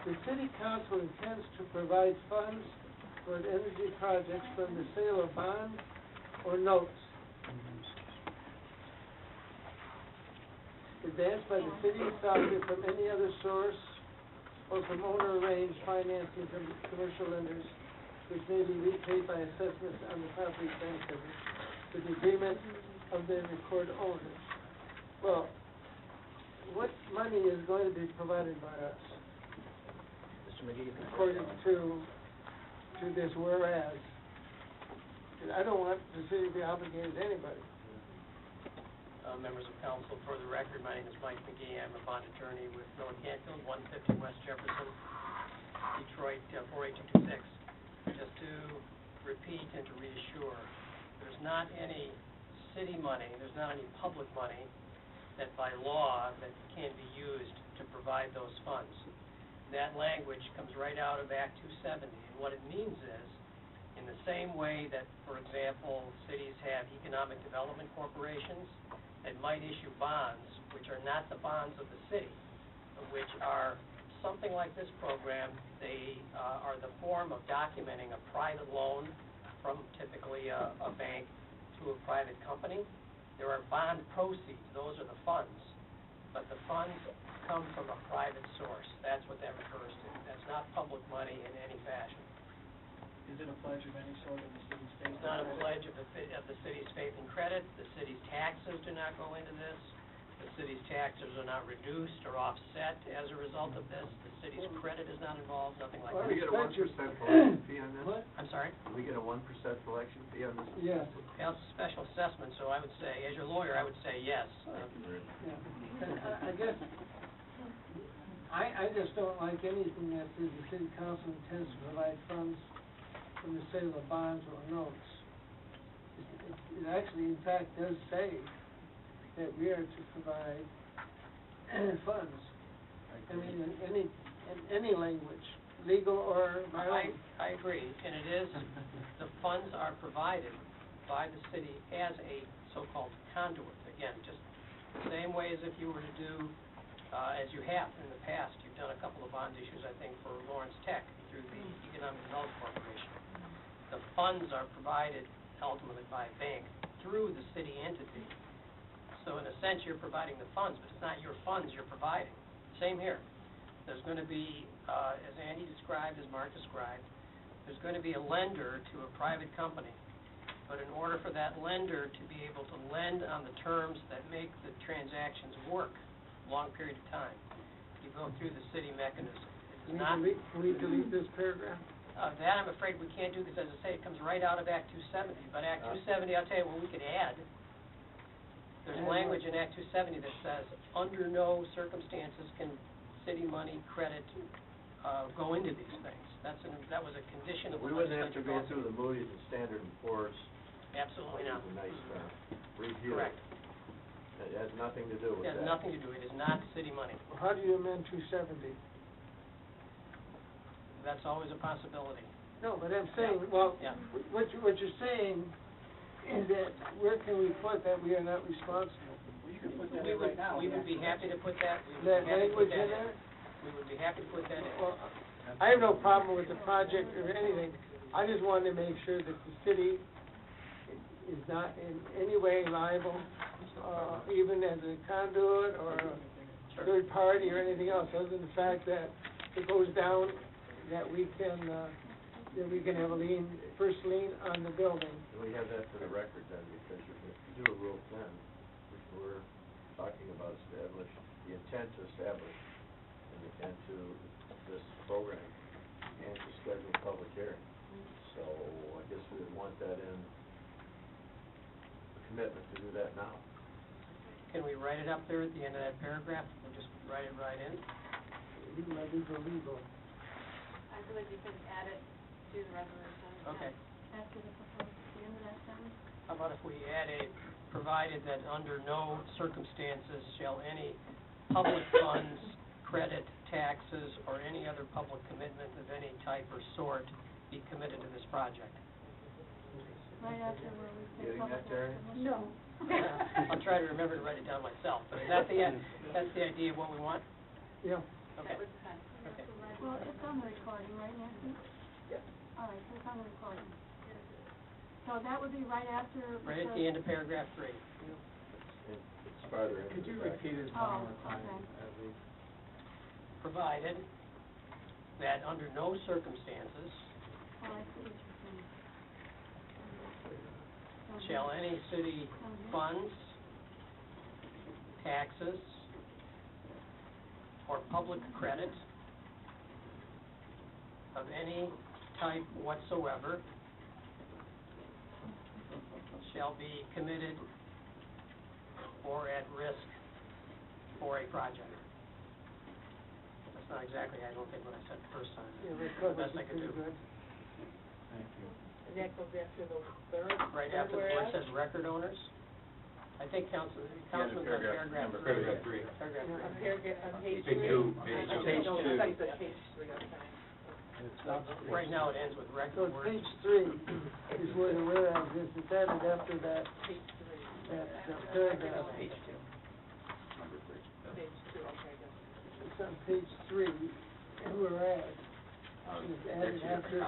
S10: the city council intends to provide funds for energy projects from the sale of bonds or notes advanced by the city of Southfield from any other source or from owner-arranged financing from commercial lenders, which may be repaid by assessments on the property tax with the agreement of the record owners. Well, what money is going to be provided by us?
S6: Mr. McGee?
S10: According to this whereas. And I don't want the city to be obligated to anybody.
S11: Members of council, for the record, my name is Mike McGee. I'm a bond attorney with Miller Canfield, 150 West Jefferson, Detroit, 48226. Just to repeat and to reassure, there's not any city money, there's not any public money that by law that can be used to provide those funds. That language comes right out of Act 270, and what it means is, in the same way that, for example, cities have economic development corporations that might issue bonds, which are not the bonds of the city, but which are something like this program. They are the form of documenting a private loan from typically a bank to a private company. There are bond proceeds, those are the funds, but the funds come from a private source. That's what that refers to. That's not public money in any fashion.
S2: Is it a pledge of any sort of the city's faith?
S11: It's not a pledge of the city's faith and credit. The city's taxes do not go into this. The city's taxes are not reduced or offset as a result of this. The city's credit is not involved, nothing like
S1: Do
S11: that.
S1: we get a 1% collection fee on this?
S10: What?
S11: I'm sorry?
S1: Do we get a 1% collection fee on this?
S10: Yes.
S11: Yeah, it's a special assessment, so I would say, as your lawyer, I would say yes.
S10: Yeah. I guess, I just don't like anything that says the city council intends to provide funds from the sale of bonds or notes. It actually, in fact, does say that we are to provide funds. I mean, in any language, legal or my own.
S11: I agree, and it is, the funds are provided by the city as a so-called conduit. Again, just the same way as if you were to do, as you have in the past, you've done a couple of bond issues, I think, for Lawrence Tech through the Economic Development Corporation. The funds are provided ultimately by a bank through the city entity. So in a sense, you're providing the funds, but it's not your funds you're providing. Same here. There's going to be, as Andy described, as Mark described, there's going to be a lender to a private company. But in order for that lender to be able to lend on the terms that make the transactions work a long period of time, you go through the city mechanism. It's not.
S10: Can we delete this paragraph?
S11: That I'm afraid we can't do, because as I say, it comes right out of Act 270. But Act 270, I'll tell you what we could add. There's language in Act 270 that says, under no circumstances can city money, credit, go into these things. That was a condition of the
S1: We wouldn't have to
S11: legislature.
S1: go through the Moody's and Standard & Poor's.
S11: Absolutely not.
S1: It's a nice review.
S11: Correct.
S1: It has nothing to do with
S11: It
S1: that.
S11: has nothing to do. It is not city money.
S10: How do you amend 270?
S11: That's always a possibility.
S10: No, but I'm saying, well,
S11: Yeah.
S10: what you're saying is that where can we put that we are not responsible?
S2: You can put that in right now.
S11: We would be happy to put that. We would
S10: That
S11: be happy to put
S10: language
S11: that
S10: in there?
S11: We would be happy to put that in.
S10: Well, I have no problem with the project or anything. I just wanted to make sure that the city is not in any way liable, even as a conduit or a third party or anything else, other than the fact that it goes down, that we can have a first lien on the building.
S1: And we have that for the record then, because if you do a Rule 10, which we're talking about the intent to establish and to this program and to schedule public hearing. So I guess we would want that in, a commitment to do that now.
S11: Can we write it up there at the end of that paragraph? We'll just write it right in.
S10: Legal.
S5: I believe you can add it to the resolution.
S11: Okay.
S4: After the proposed, the end of that sentence?
S11: How about if we add provided that under no circumstances shall any public funds, credit, taxes, or any other public commitment of any type or sort be committed to this project.
S4: Right after where we say
S6: Getting that,
S4: public
S6: Terry?
S4: access.
S5: No.
S11: I'll try to remember to write it down myself, but is that that's the idea of what we want?
S10: Yeah.
S11: Okay.
S4: Well, it's on the recording, right, Nancy? Yes. All right, so it's on the recording. So that would be right after.
S11: Right at the end of paragraph 3.
S1: It's farther in.
S8: Could you
S1: the back.
S8: repeat it
S4: Oh,
S8: one more time,
S4: okay.
S8: at least?
S11: Provided that under no circumstances
S4: Oh, I see what you're saying.
S11: shall any city funds, taxes, or public credit of any type whatsoever shall be committed or at risk for a project. That's not exactly, I don't think, what I said the first time.
S10: Yeah, that
S11: The
S10: covers
S11: best I
S10: it
S11: could
S10: pretty
S11: do.
S10: good.
S8: Thank you.
S12: And that goes after the third?
S11: Right after where it says record owners. I think Councilman's on paragraph 3.
S6: Paragraph 3.
S11: Paragraph
S12: On
S11: 3.
S12: paragraph, on page
S6: Page
S12: 3?
S6: two.
S11: Page
S12: No,
S11: two.
S12: no, I thought you said page 3, okay.
S11: Right now, it ends with
S10: So
S11: record
S10: it's
S11: words.
S10: page 3 is where the whereas is, it's added after that,
S12: Page 3.
S10: paragraph.
S11: Page 2.
S12: Page 2, okay, I guess.
S10: It's on page 3, and whereas, it's added after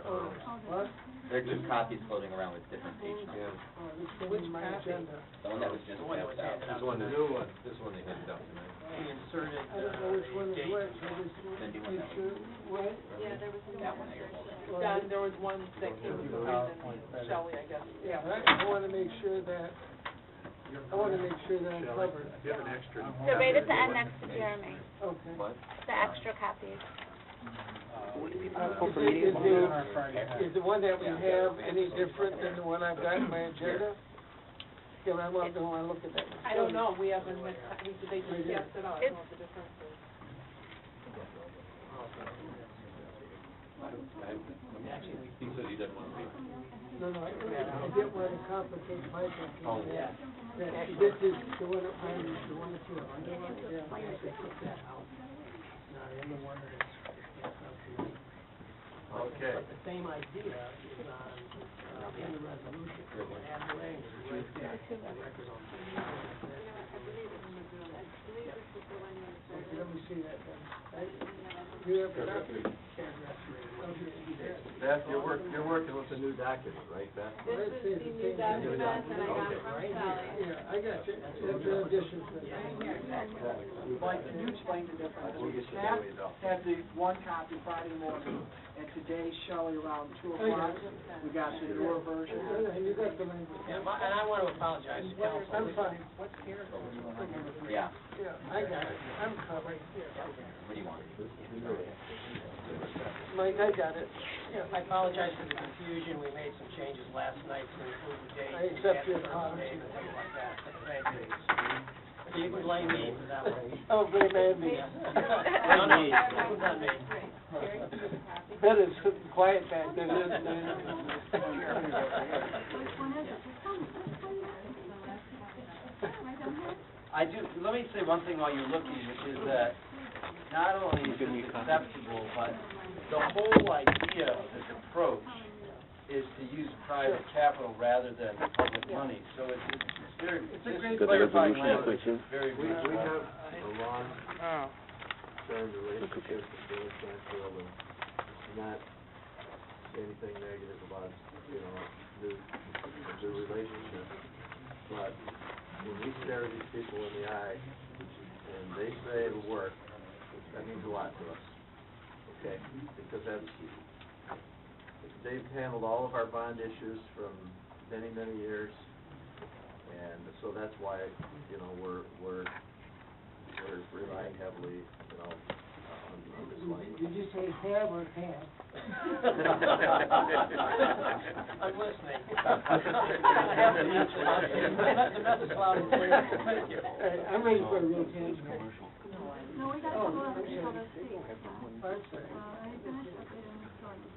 S10: owners. What?
S13: There are just copies floating around with different page numbers.
S10: Oh, this is my agenda.
S13: The one that was just
S11: The one that was
S13: passed out.
S11: handed out.
S6: This one, the new one, this one they handed out tonight.
S11: We inserted
S10: I don't know which one
S11: the
S10: is
S11: date.
S10: which, I just,
S13: Then do you want that one?
S10: what?
S12: Yeah, there was
S11: That one here.
S12: Don, there was one that came from Shelley, I guess.
S10: Yeah, I wanna make sure that, I'm
S1: Shelley,
S10: covered.
S1: do you have an extra?
S5: So right at the end next to Jeremy,
S10: Okay.
S13: What?
S5: the extra copies.
S10: Is the one that we have any different than the one I've got in my agenda? Yeah, I want to look at that.
S12: I don't know, we haven't, they just passed it out, I don't know what the difference is.
S6: He said he didn't want to be.
S10: No, I didn't want to complicate my thinking.
S6: Oh.
S10: Yeah. This is the one, the one that's here. Yeah.
S1: Okay.
S11: But the same idea is on, in the resolution, add language right there. Record on.
S10: Okay, let me see that then. You have a copy?
S11: Paragraph 3.
S1: Beth, you're working with the new document, right, Beth?
S10: This is the new document
S1: that I got from
S10: Sally. Yeah, I got you. That's an addition to
S2: Mike, can you explain the difference?
S1: We'll get you
S2: Pat
S1: that way, though.
S2: had the one copy Friday morning, and today, Shelley, around 2 o'clock, we got the newer version.
S10: And you got the language.
S11: Yeah, and I want to apologize to council.
S10: I'm fine.
S13: Yeah,
S10: Yeah, I got it. I'm covered.
S13: what do you want?
S10: Mike, I got it.
S11: I apologize for the confusion. We made some changes last night to include the date.
S10: I accept your
S11: apology.
S10: apology.
S11: And things like that. Thank you. So you can blame me for that one.
S10: Oh, blame Andy.
S11: No, no, it was on me.
S10: Bet it's quiet back there, isn't it?
S4: Which one is it? Which one? Right down there?
S6: I do, let me say one thing while you're looking, which is that not only is this acceptable, but the whole idea of this approach is to use private capital rather than public money. So it's very,
S10: It's a
S6: this
S10: great
S6: clarifying language is very
S1: We
S6: good.
S1: have a long-term relationship with Village Canfield, and not anything negative about, the relationship. But when we stare these people in the eye, and they say it'll work, that means a lot to us, okay? Because they've handled all of our bond issues from many, many years, and so that's why, we're relying heavily, on this language.
S10: Did you say have or have?
S11: I'm listening. I have the message loud. The message loud and clear. Thank you.
S10: I'm ready for a real change.
S4: No, we got to go on people to see.
S10: I'm sorry.
S4: Are you finished? Okay, then we're starting.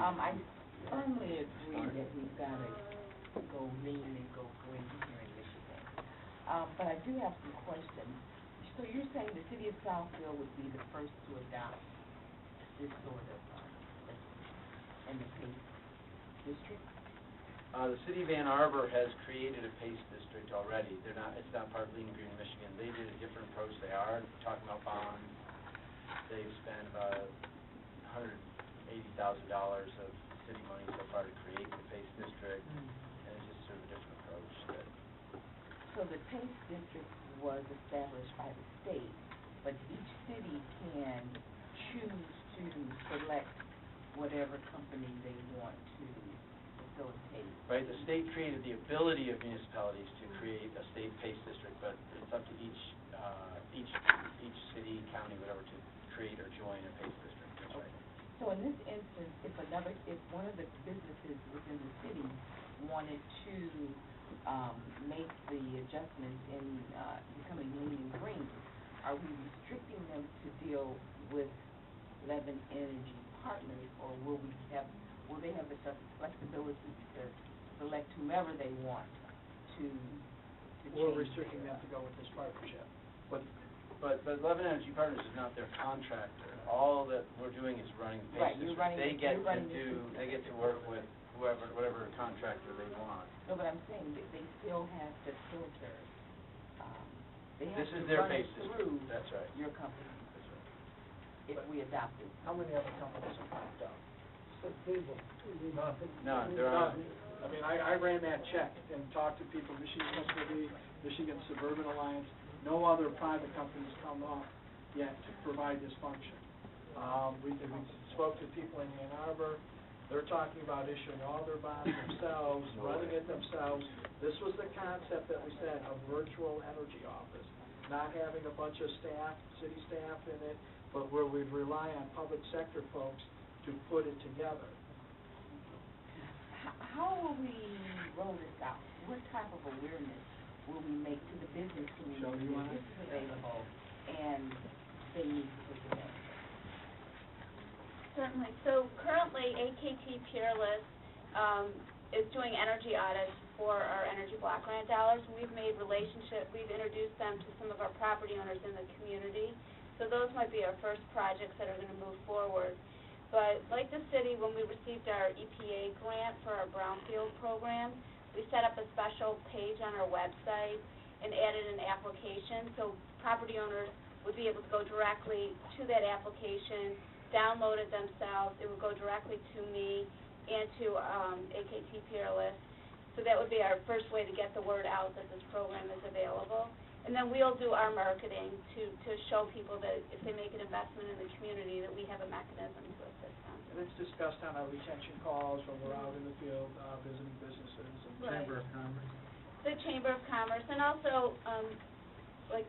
S12: I firmly agree that we've got to go lean and go green here in Michigan. But I do have some questions. So you're saying the city of Southfield would be the first to adopt this sort of, in the PACE district?
S6: The city of Ann Arbor has created a PACE district already. It's not part of Lean Green Michigan. They did a different approach. They are talking about bonds. They've spent about $180,000 of city money so far to create the PACE district, and it's just sort of a different approach.
S12: So the PACE district was established by the state, but each city can choose to select whatever company they want to facilitate.
S6: Right, the state created the ability of municipalities to create a state PACE district, but it's up to each city, county, whatever, to create or join a PACE district. That's right.
S12: So in this instance, if one of the businesses within the city wanted to make the adjustments in becoming lean and green, are we restricting them to deal with Levin Energy Partners, or will they have the flexibility to select whomever they want to
S2: We're
S12: change
S2: restricting
S12: their,
S2: them to go with this partnership.
S6: But Levin Energy Partners is not their contractor. All that we're doing is running the
S12: Right,
S6: PACE
S12: you're
S6: district.
S12: running
S6: They get to work with whatever contractor they want.
S12: No, but I'm saying that they still have to filter, they have
S6: This
S12: to
S6: is their
S12: run it
S6: PACE district.
S12: through
S6: That's right.
S12: your company,
S6: That's right.
S12: if we adopt it.
S2: How many other companies have popped up?
S6: No, there are.
S2: I mean, I ran that check and talked to people, Michigan SWB, Michigan Suburban Alliance, no other private companies come up yet to provide this function. We spoke to people in Ann Arbor, they're talking about issuing all their bonds themselves, running it themselves. This was the concept that we said, a virtual energy office, not having a bunch of staff, city staff in it, but where we'd rely on public sector folks to put it together.
S12: How will we roll this out? What type of awareness will we make to the business community that this is available and they need to take advantage of it?
S5: Certainly. So currently, AKT Peerless is doing energy audits for our energy block grant dollars. We've introduced them to some of our property owners in the community. So those might be our first projects that are going to move forward. But like the city, when we received our EPA grant for our brownfield program, we set up a special page on our website and added an application. So property owners would be able to go directly to that application, download it themselves. It would go directly to me and to AKT Peerless. So that would be our first way to get the word out that this program is available. And then we'll do our marketing to show people that if they make an investment in the community, that we have a mechanism to assist them.
S2: And it's discussed on our retention calls when we're out in the field visiting businesses and
S5: Right.
S2: Chamber of Commerce.
S5: The Chamber of Commerce, and also, like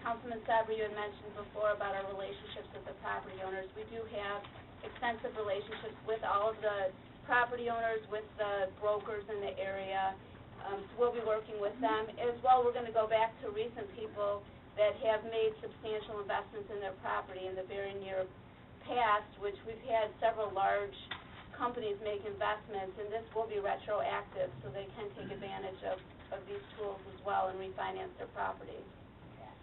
S5: Councilman Sabri, you had mentioned before about our relationships with the property owners. We do have extensive relationships with all of the property owners, with the brokers in the area. So we'll be working with them. As well, we're going to go back to recent people that have made substantial investments in their property in the very near past, which we've had several large companies make investments, and this will be retroactive, so they can take advantage of these tools as well and refinance their property.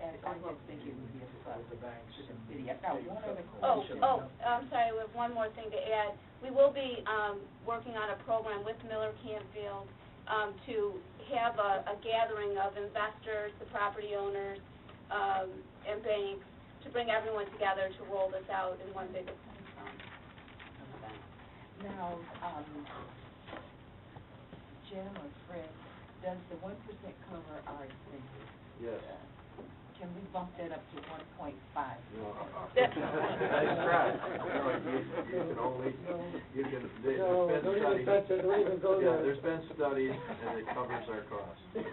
S12: And I don't think it would be a plus to the city. I've got one other question.
S5: I'm sorry, we have one more thing to add. We will be working on a program with Miller Campfield to have a gathering of investors, the property owners, and banks, to bring everyone together to roll this out in one big event.
S12: Now, Jim or Fred, does the 1% cover our expenses?
S1: Yes.
S12: Can we bump that up to 1.5?
S1: No. Nice try. No, you can only, there's been
S10: don't even
S1: studies.
S10: touch it, don't even go
S1: Yeah,
S10: there.
S1: there's been studies, and it covers our costs. But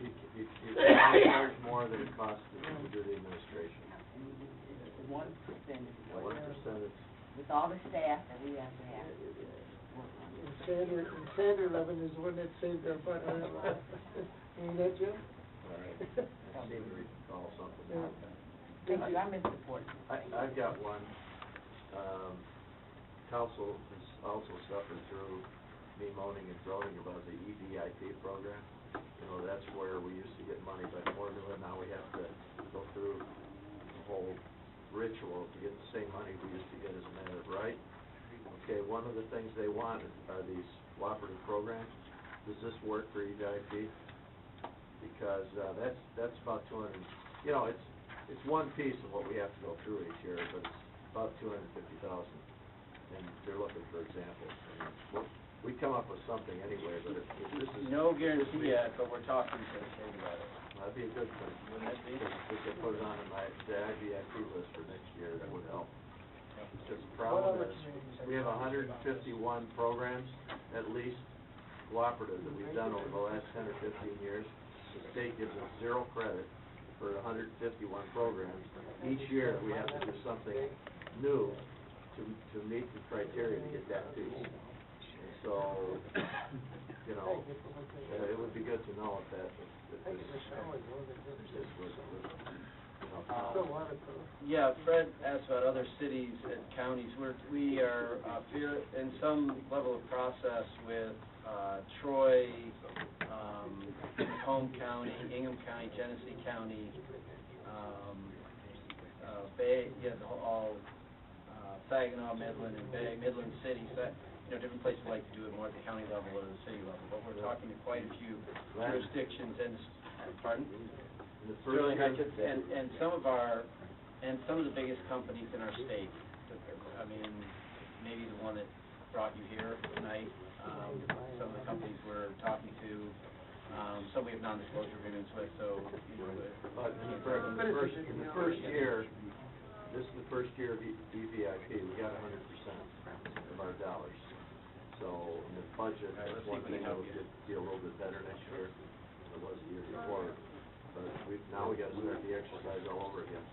S1: you can't charge more than it costs to do the administration.
S12: 1% is
S1: 1%
S12: what,
S1: is,
S12: with all the staff that we have to have.
S10: And Sandra Levin is the one that saved our butt on that one. Ain't that Jim?
S1: all right, I seem to recall something.
S10: Yeah.
S12: Thank you, I'm in support.
S1: I've got one. Council has also suffered through me moaning and groaning about the EVIP program. You know, that's where we used to get money by formula, now we have to go through the whole ritual to get the same money we used to get as a matter of right. Okay, one of the things they want are these cooperative programs. Does this work for EVIP? Because, that's about 200, you know, it's one piece of what we have to go through each year, but it's about 250,000. And they're looking for examples. And we come up with something anyway, but if this is.
S6: No guarantee yet, but we're talking to the state about it.
S1: That'd be a good thing.
S6: Wouldn't that be?
S1: If we could put it on the IVIP list for next year, that would help. Because the problem is, we have 151 programs, at least, cooperative that we've done over the last 10 or 15 years. The state gives us 0 credit for 151 programs. Each year, we have to do something new to meet the criteria to get that piece. And so, you know, it would be good to know if this was, you know,
S6: Yeah, Fred asked about other cities and counties. We are in some level of process with Troy, Macomb County, Ingham County, Genesee County, Bay, all Saginaw, Midland, and Bay, Midland cities, that, you know, different places like to do it more at the county level or the city level, but we're talking to quite a few jurisdictions and, pardon? Sterling Heights, and some of the biggest companies in our state. I mean, maybe the one that brought you here tonight, some of the companies we're talking to, some we have non-disclosure agreements with, so, you know.
S1: But in the first year, this is the first year of EVIP, we got 100% of our dollars. So in the budget, that's one thing that will be a little bit better next year than it was the year before. But now we got to start the exercise all over again.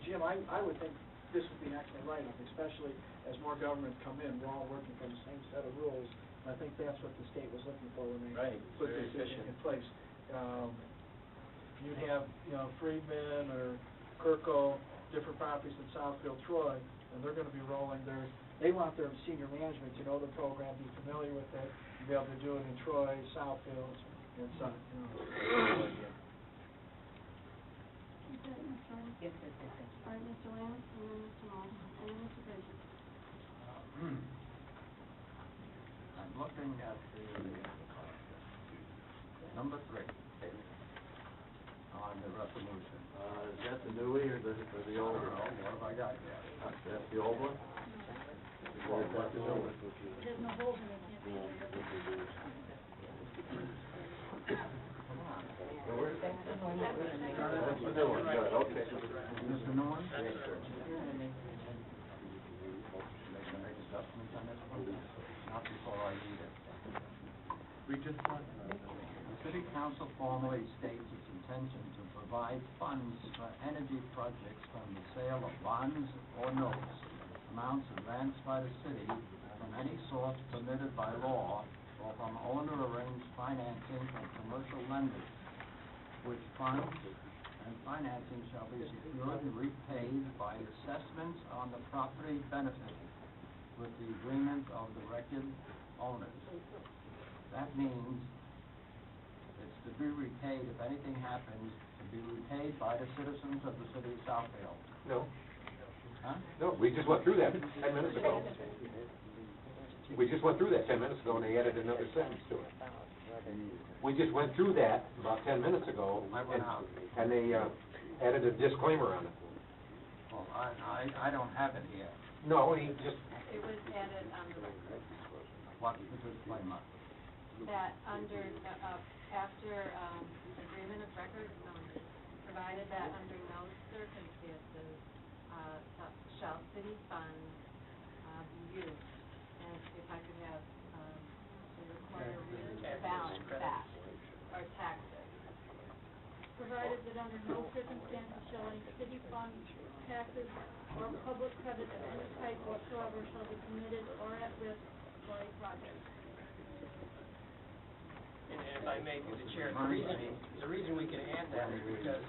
S2: Jim, I would think this would be actually right, especially as more governments come in, we're all working from the same set of rules. I think that's what the state was looking for when they put this in place. You'd have, you know, Friedman or Kirkle, different properties in Southfield, Troy, and they're gonna be rolling they want their senior management to know the program, be familiar with it, and be able to do it in Troy, Southfield, and so, you know.
S4: Is that Ms. Ryan?
S12: Yes, yes, yes, yes.
S4: All right, Mr. Lance, and then Mr. Moss, and then Mr. Bridges.
S7: I'm looking at the number 3 on the resolution.
S1: Is that the newie or the old one?
S7: What have I got here?
S1: That's the old one? Or is that the new one?
S4: There's no holes in it, can't be.
S7: Come on.
S12: That's the one that we're gonna make.
S1: That's the new one, good, okay.
S7: Is this the new one?
S1: Yes, sir.
S7: Make adjustments on this one? Not before I read it. The city council formally states its intention to provide funds for energy projects from the sale of bonds or notes, amounts advanced by the city from any source permitted by law, or from owner-arranged financing from commercial lenders, which funds and financing shall be secured and repaid by assessments on the property benefited with the agreement of the record owners. That means it's to be repaid, if anything happens, to be repaid by the citizens of the city of Southfield.
S14: No,
S7: Huh?
S14: no, we just went through that 10 minutes ago. We just went through that 10 minutes ago, and they added another sentence to it. We just went through that about 10 minutes ago, and they added a disclaimer on it.
S7: Well, I don't have it here.
S14: No, he just,
S5: It was added on the record,
S7: What's the disclaimer?
S5: that under, after, agreement of record, provided that under no circumstances, shall city funds, be used, and if I could have, the recorder read the balance back, or taxes.
S4: Provided that under no circumstances shall any city funds, taxes, or public credit of any type whatsoever shall be committed or at risk for a project.
S11: And if I may, through the chair, the reason we can add that is because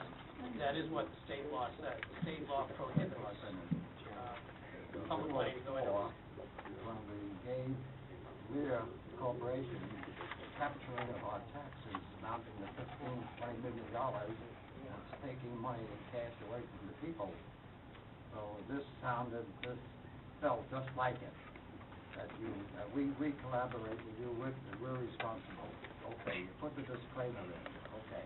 S11: that is what the state law says. The state law prohibits, public money to go into.
S7: When we gave Lear corporation capturing of our taxes amounting to $15-20 million, that's taking money and cash away from the people. So this felt just like it, that we collaborate with you, we're responsible. Okay, you put the disclaimer in, okay.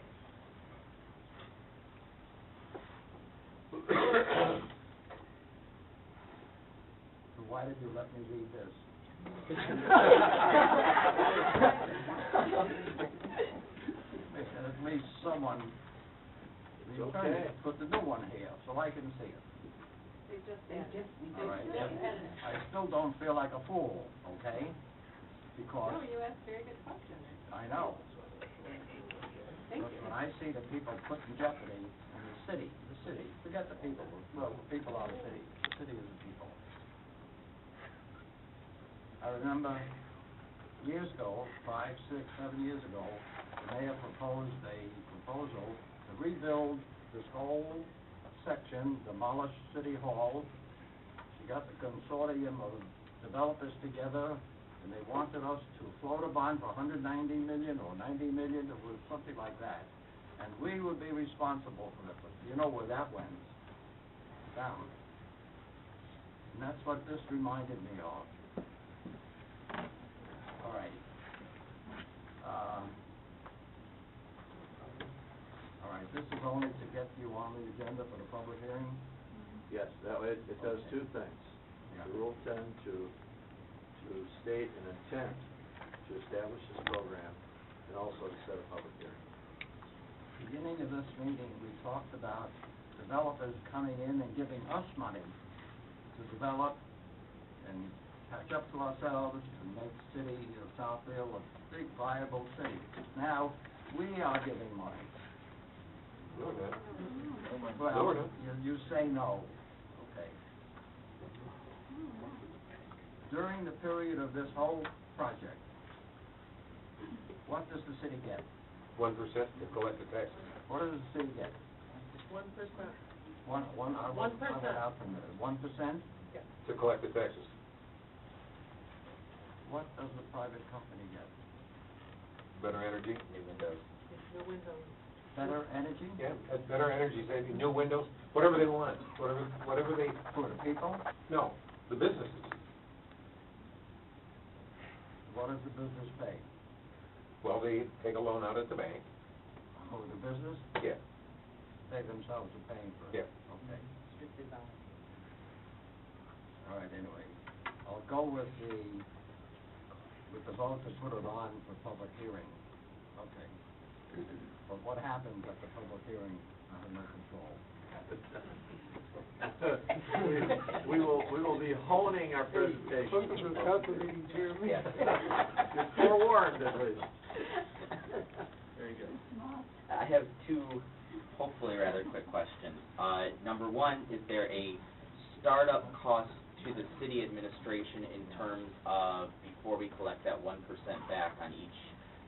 S7: So why did you let me read this? At least someone, the attorney, put the new one here, so I can see it. All right, I still don't feel like a fool, okay? Because.
S12: No, you asked very good questions.
S7: I know.
S12: Thank
S7: But
S12: you.
S7: when I see the people put in jeopardy in the city, forget the people, well, the people are the city is the people. I remember years ago, 5, 6, 7 years ago, the mayor proposed a proposal to rebuild this whole section, demolish City Hall. She got the consortium of developers together, and they wanted us to float a bond for $190 million or $90 million, it was something like that. And we would be responsible for it, but you know where that went? Down. And that's what this reminded me of. All right. All right, this is only to get you on the agenda for the public hearing?
S1: Yes, that way it does two things.
S7: Yeah.
S1: The Rule 10 to state an intent to establish this program, and also to set a public hearing.
S7: Beginning of this meeting, we talked about developers coming in and giving us money to develop and catch up to ourselves and make the city of Southfield a big, viable city. Now, we are giving money.
S14: No, no.
S7: Well, you say no. Okay. During the period of this whole project, what does the city get?
S14: 1% to collect the taxes.
S7: What does the city get?
S12: 1%.
S7: I went out from there. 1%?
S14: To collect the taxes.
S7: What does the private company get?
S14: Better energy.
S13: New windows.
S7: Better energy?
S14: Yeah, that's better energy, saving new windows, whatever they want, whatever they,
S7: For the people?
S14: no, the businesses.
S7: What does the business pay?
S14: Well, they take a loan out at the bank.
S7: For the business?
S14: Yeah.
S7: They themselves are paying for it?
S14: Yeah.
S7: Okay.
S12: Strictly bound.
S7: All right, anyway. I'll go with the vote to put it on for public hearing. Okay. But what happens at the public hearing, I have no control.
S1: We will be honing our presentation.
S14: Yeah.
S1: You're forewarned, at least.
S13: Very good. I have two, hopefully rather quick questions. Number one, is there a startup cost to the city administration in terms of, before we collect that 1% back on each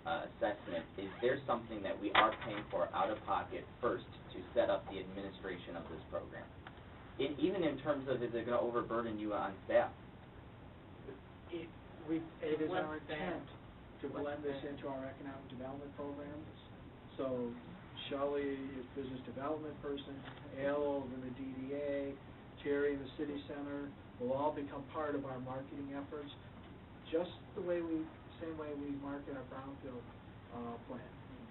S13: assessment, is there something that we are paying for out of pocket first to set up the administration of this program? Even in terms of, is it going to overburden you on staff?
S2: It is our intent to blend this into our economic development programs. So Shelley is business development person, Al over the DDA, Terry in the city center, will all become part of our marketing efforts, just the same way we market our brownfield plan.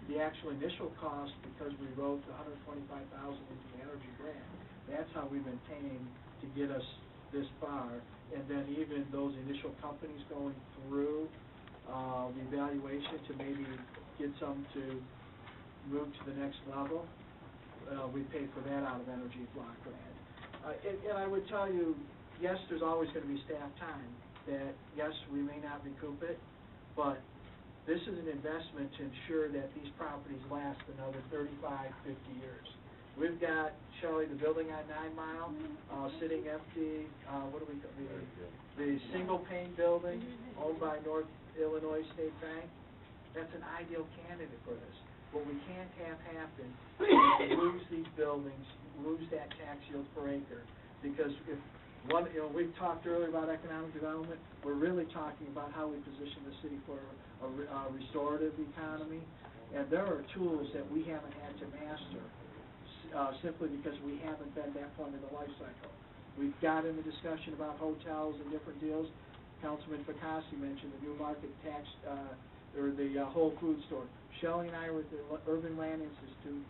S2: The actual initial cost, because we wrote $125,000 into the energy grant, that's how we've been paying to get us this far. And then even those initial companies going through the evaluation to maybe get some to move to the next level, we pay for that out of energy block grant. And I would tell you, yes, there's always going to be staff time. That yes, we may not recoup it, but this is an investment to ensure that these properties last another 35, 50 years. We've got, Shelley, the building on 9 Mile, sitting empty, what do we call the single pane building owned by North Illinois State Bank. That's an ideal candidate for this. What we can't have happen is lose these buildings, lose that tax yield per acre, because if we've talked earlier about economic development. We're really talking about how we position the city for a restorative economy. And there are tools that we haven't had to master simply because we haven't been that point in the life cycle. We've got in the discussion about hotels and different deals. Councilman Fakasi mentioned the new market tax, or the Whole Food store. Shelley and I were at the Urban Land Institute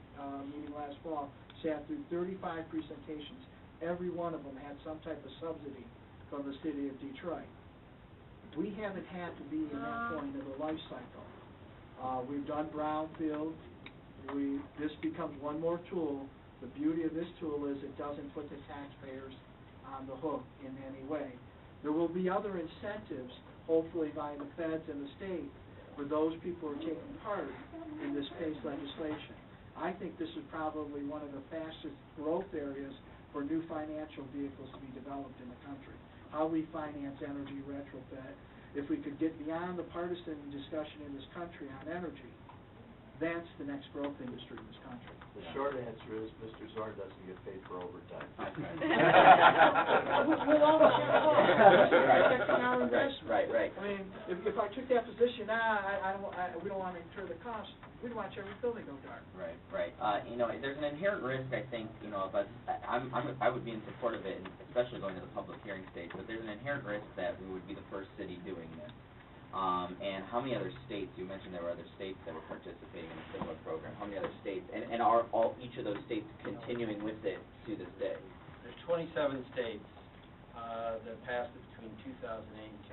S2: meeting last fall, sat through 35 presentations. Every one of them had some type of subsidy from the city of Detroit. We haven't had to be in that point of the life cycle. We've done brownfield. This becomes one more tool. The beauty of this tool is it doesn't put the taxpayers on the hook in any way. There will be other incentives, hopefully by the feds and the state, for those people who are taking part in this PACE legislation. I think this is probably one of the fastest growth areas for new financial vehicles to be developed in the country. How we finance energy retrofit. If we could get beyond the partisan discussion in this country on energy, that's the next growth industry in this country.
S1: The short answer is Mr. Zorn doesn't get paid for overtime.
S2: We'll all
S13: Right.
S2: I mean, if I took that position, we don't want to incur the cost. We'd watch every building go dark.
S13: Right. There's an inherent risk, I think, of us, I would be in support of it, and especially going to the public hearing stage, but there's an inherent risk that we would be the first city doing this. And how many other states, you mentioned there were other states that were participating in a similar program, how many other states, and are each of those states continuing with it to this day?
S6: There's 27 states that passed it between 2008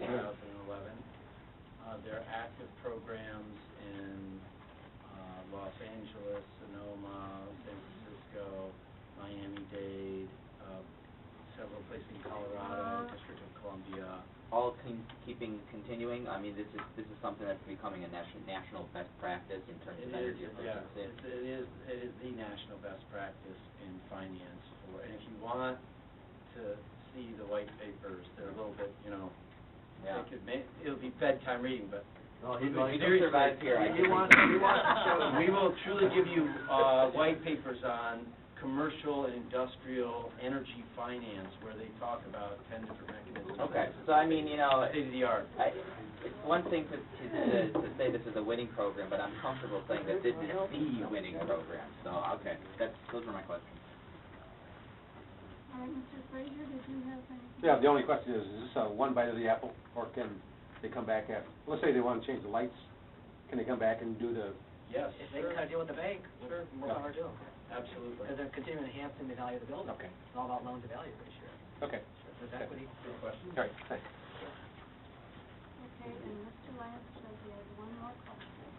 S6: and 2011. There are active programs in Los Angeles, Sonoma, San Francisco, Miami-Dade, several places in Colorado, District of Columbia.
S13: All continuing? I mean, this is something that's becoming a national best practice in terms of energy efficiency.
S6: It is the national best practice in finance and if you want to see the white papers, they're a little bit, it'll be bedtime reading, but
S1: No,
S6: seriously, we will truly give you white papers on commercial and industrial energy finance, where they talk about 10 different mechanisms.
S13: Okay, so I mean,
S6: state of the art.
S13: It's one thing to say this is a winning program, but I'm comfortable saying that this is the winning program. So, okay, those were my questions.
S4: All right, Mr. Frazier, did you have anything?
S14: Yeah, the only question is this one bite of the apple, or can they come back let's say they want to change the lights, can they come back and do the...
S6: Yes,
S3: If they can deal with the bank, sure, more power to them.
S6: absolutely.
S3: Because they're continuing enhancing the value of the building.
S14: Okay.
S3: It's all about loan to value ratio.
S14: Okay.
S3: There's equity.
S6: Good question.
S14: All right, thanks.
S4: Okay, and Mr. Lance says he has one more question.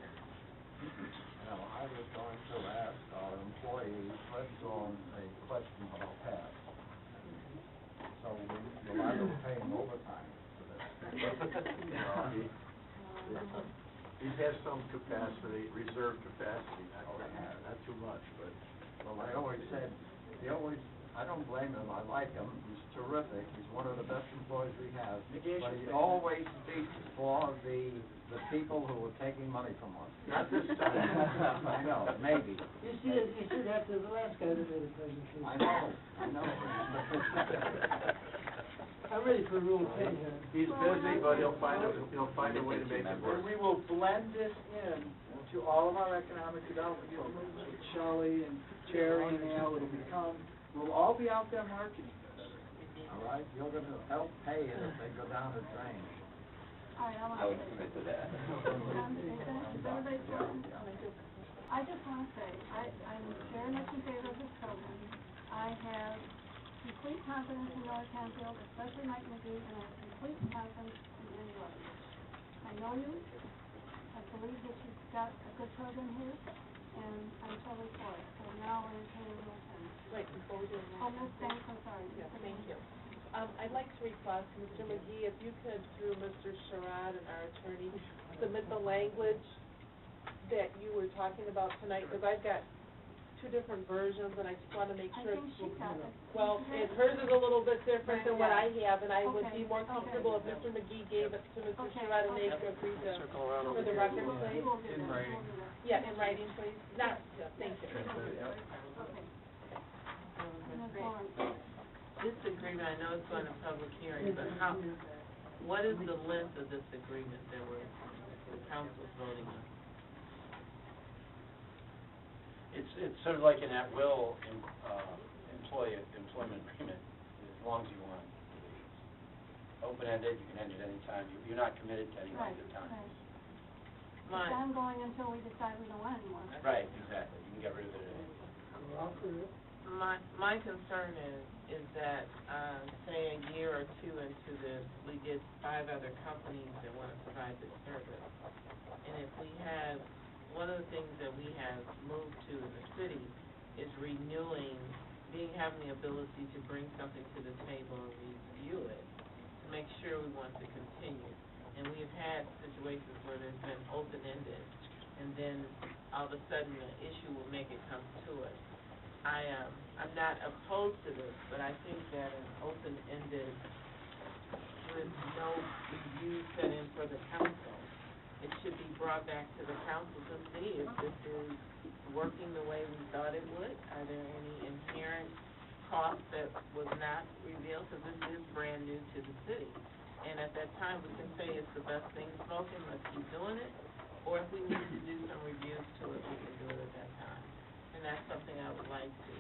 S7: Now, I was going to ask our employee, Fred Zorn, a question about that. So you'll have to pay him overtime for this.
S1: He has some capacity, reserve capacity, not too much, but...
S7: Well, I always said, I don't blame him, I like him, he's terrific, he's one of the best employees we have. But he always speaks for the people who are taking money from us.
S1: Not this time.
S7: I know, maybe.
S10: You should have the last guy that made a presentation.
S7: I know.
S10: I'm ready for Rule 10 here.
S1: He's busy, but he'll find a way to make it work.
S2: And we will blend this in to all of our economic development programs with Shelley and Terry and Al. We'll all be out there marketing this.
S7: All right, you're going to help pay it if they go down the drain.
S4: All right,
S13: I would commit to that.
S4: Is everybody talking? I just want to say, I'm very much in favor of this program. I have complete confidence in North Canfield, especially Mike McGee, and I have complete confidence in Andy Levy. I know you. I believe that you've got a good program here, and I'm totally for it. So now we're in Rule 10.
S15: Wait, before we do that.
S4: Oh, Ms. Banks, I'm sorry.
S15: Yeah, thank you. I'd like to request, Mr. McGee, if you could, through Mr. Sherrod and our attorney, submit the language that you were talking about tonight, because I've got two different versions, and I just want to make sure.
S4: I think she got it.
S15: Well, hers is a little bit different than what I have, and I would be more comfortable if Mr. McGee gave it to Mr. Sherrod and they could agree to, for the record, please.
S7: In writing.
S15: Yeah, in writing, please. Thank you.
S4: Okay. And Ms. Lawrence.
S15: this agreement, I know it's going to public hearing, but what is the length of this agreement that the council's voting on?
S6: It's sort of like an at-will employment agreement, as long as you want. Open-ended, you can end it any time. You're not committed to any length of time.
S4: It's ongoing until we decide we don't want it anymore.
S6: Right, exactly. You can get rid of it at any time.
S15: My concern is that, say a year or two into this, we get 5 other companies that want to provide this service. And if we have, one of the things that we have moved to in the city is having the ability to bring something to the table and review it, to make sure we want to continue. And we've had situations where there's been open-ended, and then all of a sudden the issue will make it come to us. I'm not opposed to this, but I think that an open-ended with no review set in for the council, it should be brought back to the council to see if this is working the way we thought it would. Are there any inherent costs that was not revealed, because this is brand new to the city. And at that time, we can say it's the best thing spoken, let's keep doing it. Or if we need to do some reviews to it, we can do it at that time. And that's something I would like to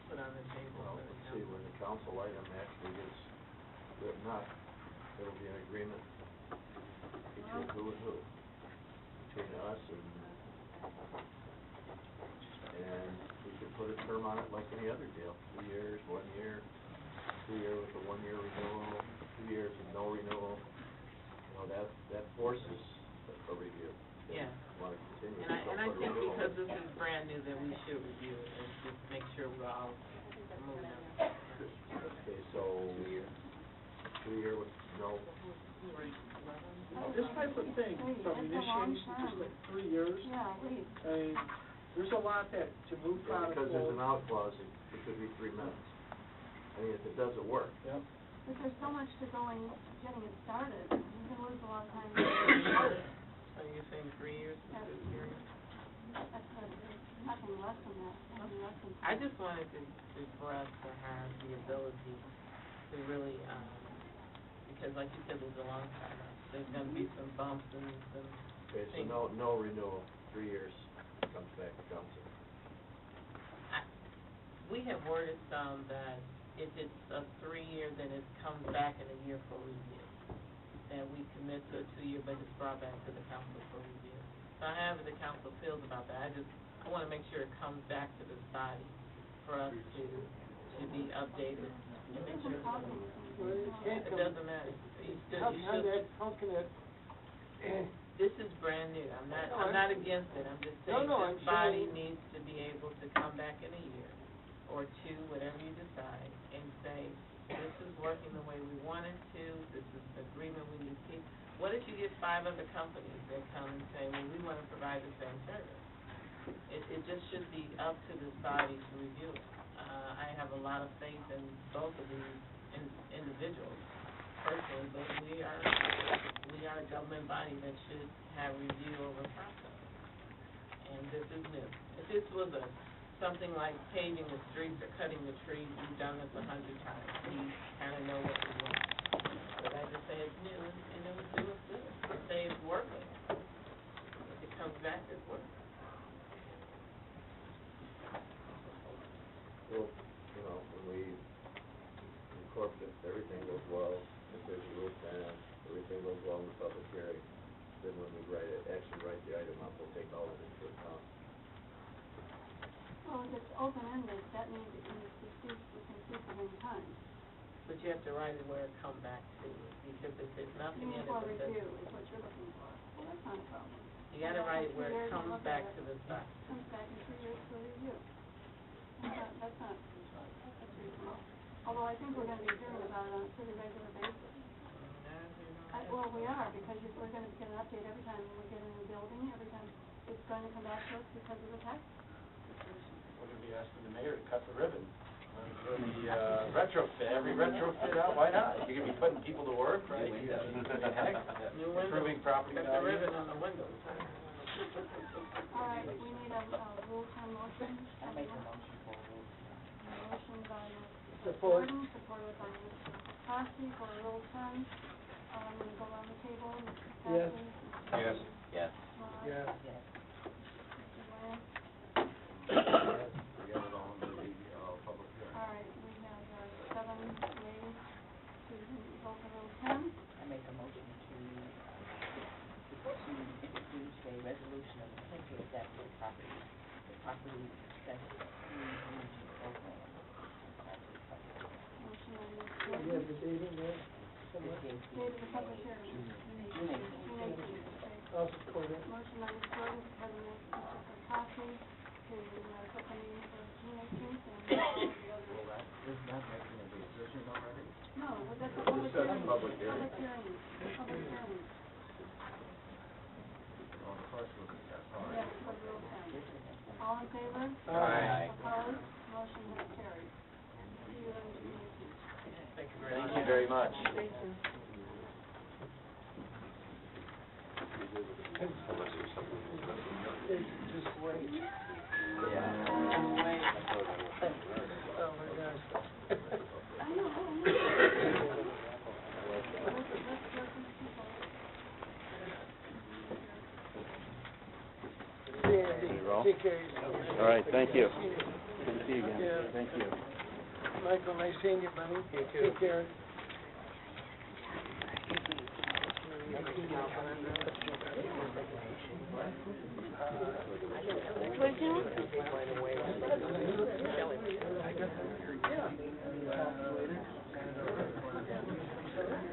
S15: put on the table for the council.
S1: See, when the council item actually gets written up, there'll be an agreement between who and who, between us and we could put a term on it like any other deal, 2 years, 1 year, 2 year with a 1 year renewal, 2 years with no renewal. You know, that forces a review.
S15: Yeah.
S1: Want to continue.
S15: And I think because this is brand new, that we should review it and just make sure we're all moving on.
S1: Okay, so 2 year with no.
S2: This type of thing, from initiation to just like 3 years,
S4: Yeah, please.
S2: I mean, there's a lot that, to move
S1: Yeah,
S2: product
S1: because there's an
S2: forward.
S1: out clause, it could be 3 minutes. I mean, if it doesn't work.
S2: Yep.
S4: But there's so much to getting it started, you can lose a lot of time getting it started.
S15: So you're saying 3 years is this period?
S4: That's nothing less than that, nothing less than.
S15: I just wanted for us to have the ability to really, because like you said, there's a long time. There's gonna be some bumps and some
S1: Okay, so
S15: things.
S1: no renewal, 3 years, comes back to council.
S15: We have worded some that if it's a 3-year, then it comes back in a year for review. That we commit to a 2-year, but it's brought back to the council for review. So however the council feels about that, I wanna make sure it comes back to this body for us to be updated and make sure. It doesn't matter.
S10: How can that,
S15: This is brand new. I'm not against it. I'm just saying this body needs to be able to come back in a year or 2, whatever you decide, and say, this is working the way we want it to, this is the agreement we need to keep. What if you get 5 other companies that come and say, well, we want to provide the same service? It just should be up to this body to review it. I have a lot of faith in both of these individuals personally, but we are a government body that should have review over process. And this is new. If this was something like paving the streets or cutting the trees, we've done this 100 times. We kind of know what we want. But I just say it's new, and it was new, it's good. I say it's working. If it comes back, it's working.
S1: Well, you know, when we incorporate, everything goes well, if there's a roof plan, everything goes well in the public hearing, then when we write the item up, we'll take all that into account.
S4: Well, if it's open-ended, that means it can be ceased at any time.
S15: But you have to write it where it comes back to, because if there's nothing in it
S4: For
S15: that says,
S4: review is what you're looking for. Well, that's not a problem.
S15: you gotta write it where it comes back to the site.
S4: Comes back in 2 years for review. That's reasonable. Although I think we're gonna be hearing about it on a pretty regular basis. Well, we are, because we're gonna get an update every time we get a new building, every time it's going to come back to us because of the tax.
S6: We're gonna be asking the mayor to cut the ribbon for the retrofit, every retrofit out, why not? You're gonna be putting people to work, right? Improving property
S15: Got the
S6: value.
S15: ribbon on the windows.
S4: All right, we need a Rule 10 motion.
S3: I make a motion for a rule.
S4: Motion by Mr.
S10: Support.
S4: Gordon, supported by Mr. Pataki for a roll term. I'm gonna go around the table, Mr.
S10: Yes.
S4: Pataki.
S14: Yes.
S13: Yes.
S4: Rod.
S10: Yes.
S12: Yes.
S4: Mr. Lance.
S7: We get it on the, public hearing.
S4: All right, we have, 7 ways to vote the roll term.
S12: I make a motion to introduce a resolution of intent to adapt the property assessed clean energy program.
S4: Motion by Ms.
S10: You
S4: Gordon.
S10: have the date in there? Somewhere?
S4: Date of the public hearing.
S12: June 18th.
S4: June 18th, okay.
S10: I'll support it.
S4: Motion by Ms. Gordon, supported by Mr. Pataki, to, put the meeting for June 18th, and all the other.
S7: Well, that, isn't that making a decision already?
S4: No, but that's a public
S14: Just said
S4: hearing.
S14: public hearing.
S4: Public hearing, public hearing.
S7: Well, the first was, that's all
S4: Yes,
S7: right.
S4: for the roll term. All in favor?
S14: Aye.
S4: Opposed? Motion has carried. See you on June 18th.
S11: Thank you very much.
S6: Thank you very much.
S4: Thank you.
S10: Just wait.
S6: Yeah.
S10: Oh, my gosh.
S4: I know, I know. Let's get these people.
S10: Sandy, take care of yourself.
S6: All right, thank you.
S10: See you.
S6: Good to see you again.
S10: Yeah.
S6: Thank you.
S10: Michael, nice seeing you, buddy. Take care.
S4: Would you?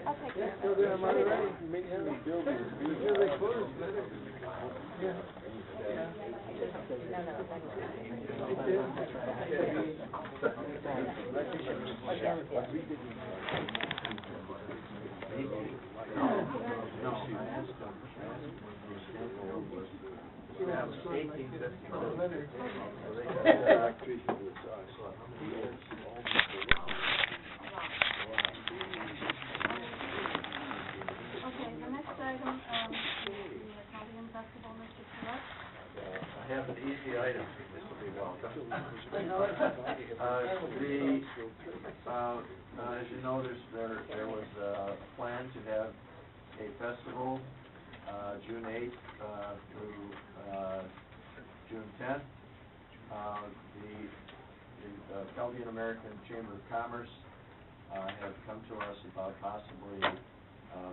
S4: I'll take care of
S10: Still
S4: it.
S10: there, I'm already ready. Make him. Yeah, they closed, did it? Yeah.
S4: Okay, the next item, the Italian Festival, Mr. Surratt.
S1: I have an easy item, this will be welcome. As you know, there was a plan to have a festival, June 8th, through, June 10th. The Chaldean American Chamber of Commerce, have come to us about possibly,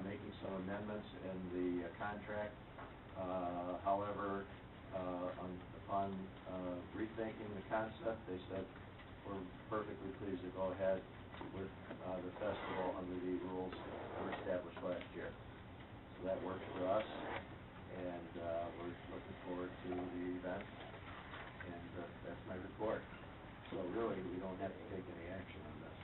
S1: making some amendments in the contract. However, upon rethinking the concept, they said, we're perfectly pleased to go ahead with the festival under the rules that were established last year. So that works for us, and we're looking forward to the event, and that's my report. So really, we don't have to take any action on this.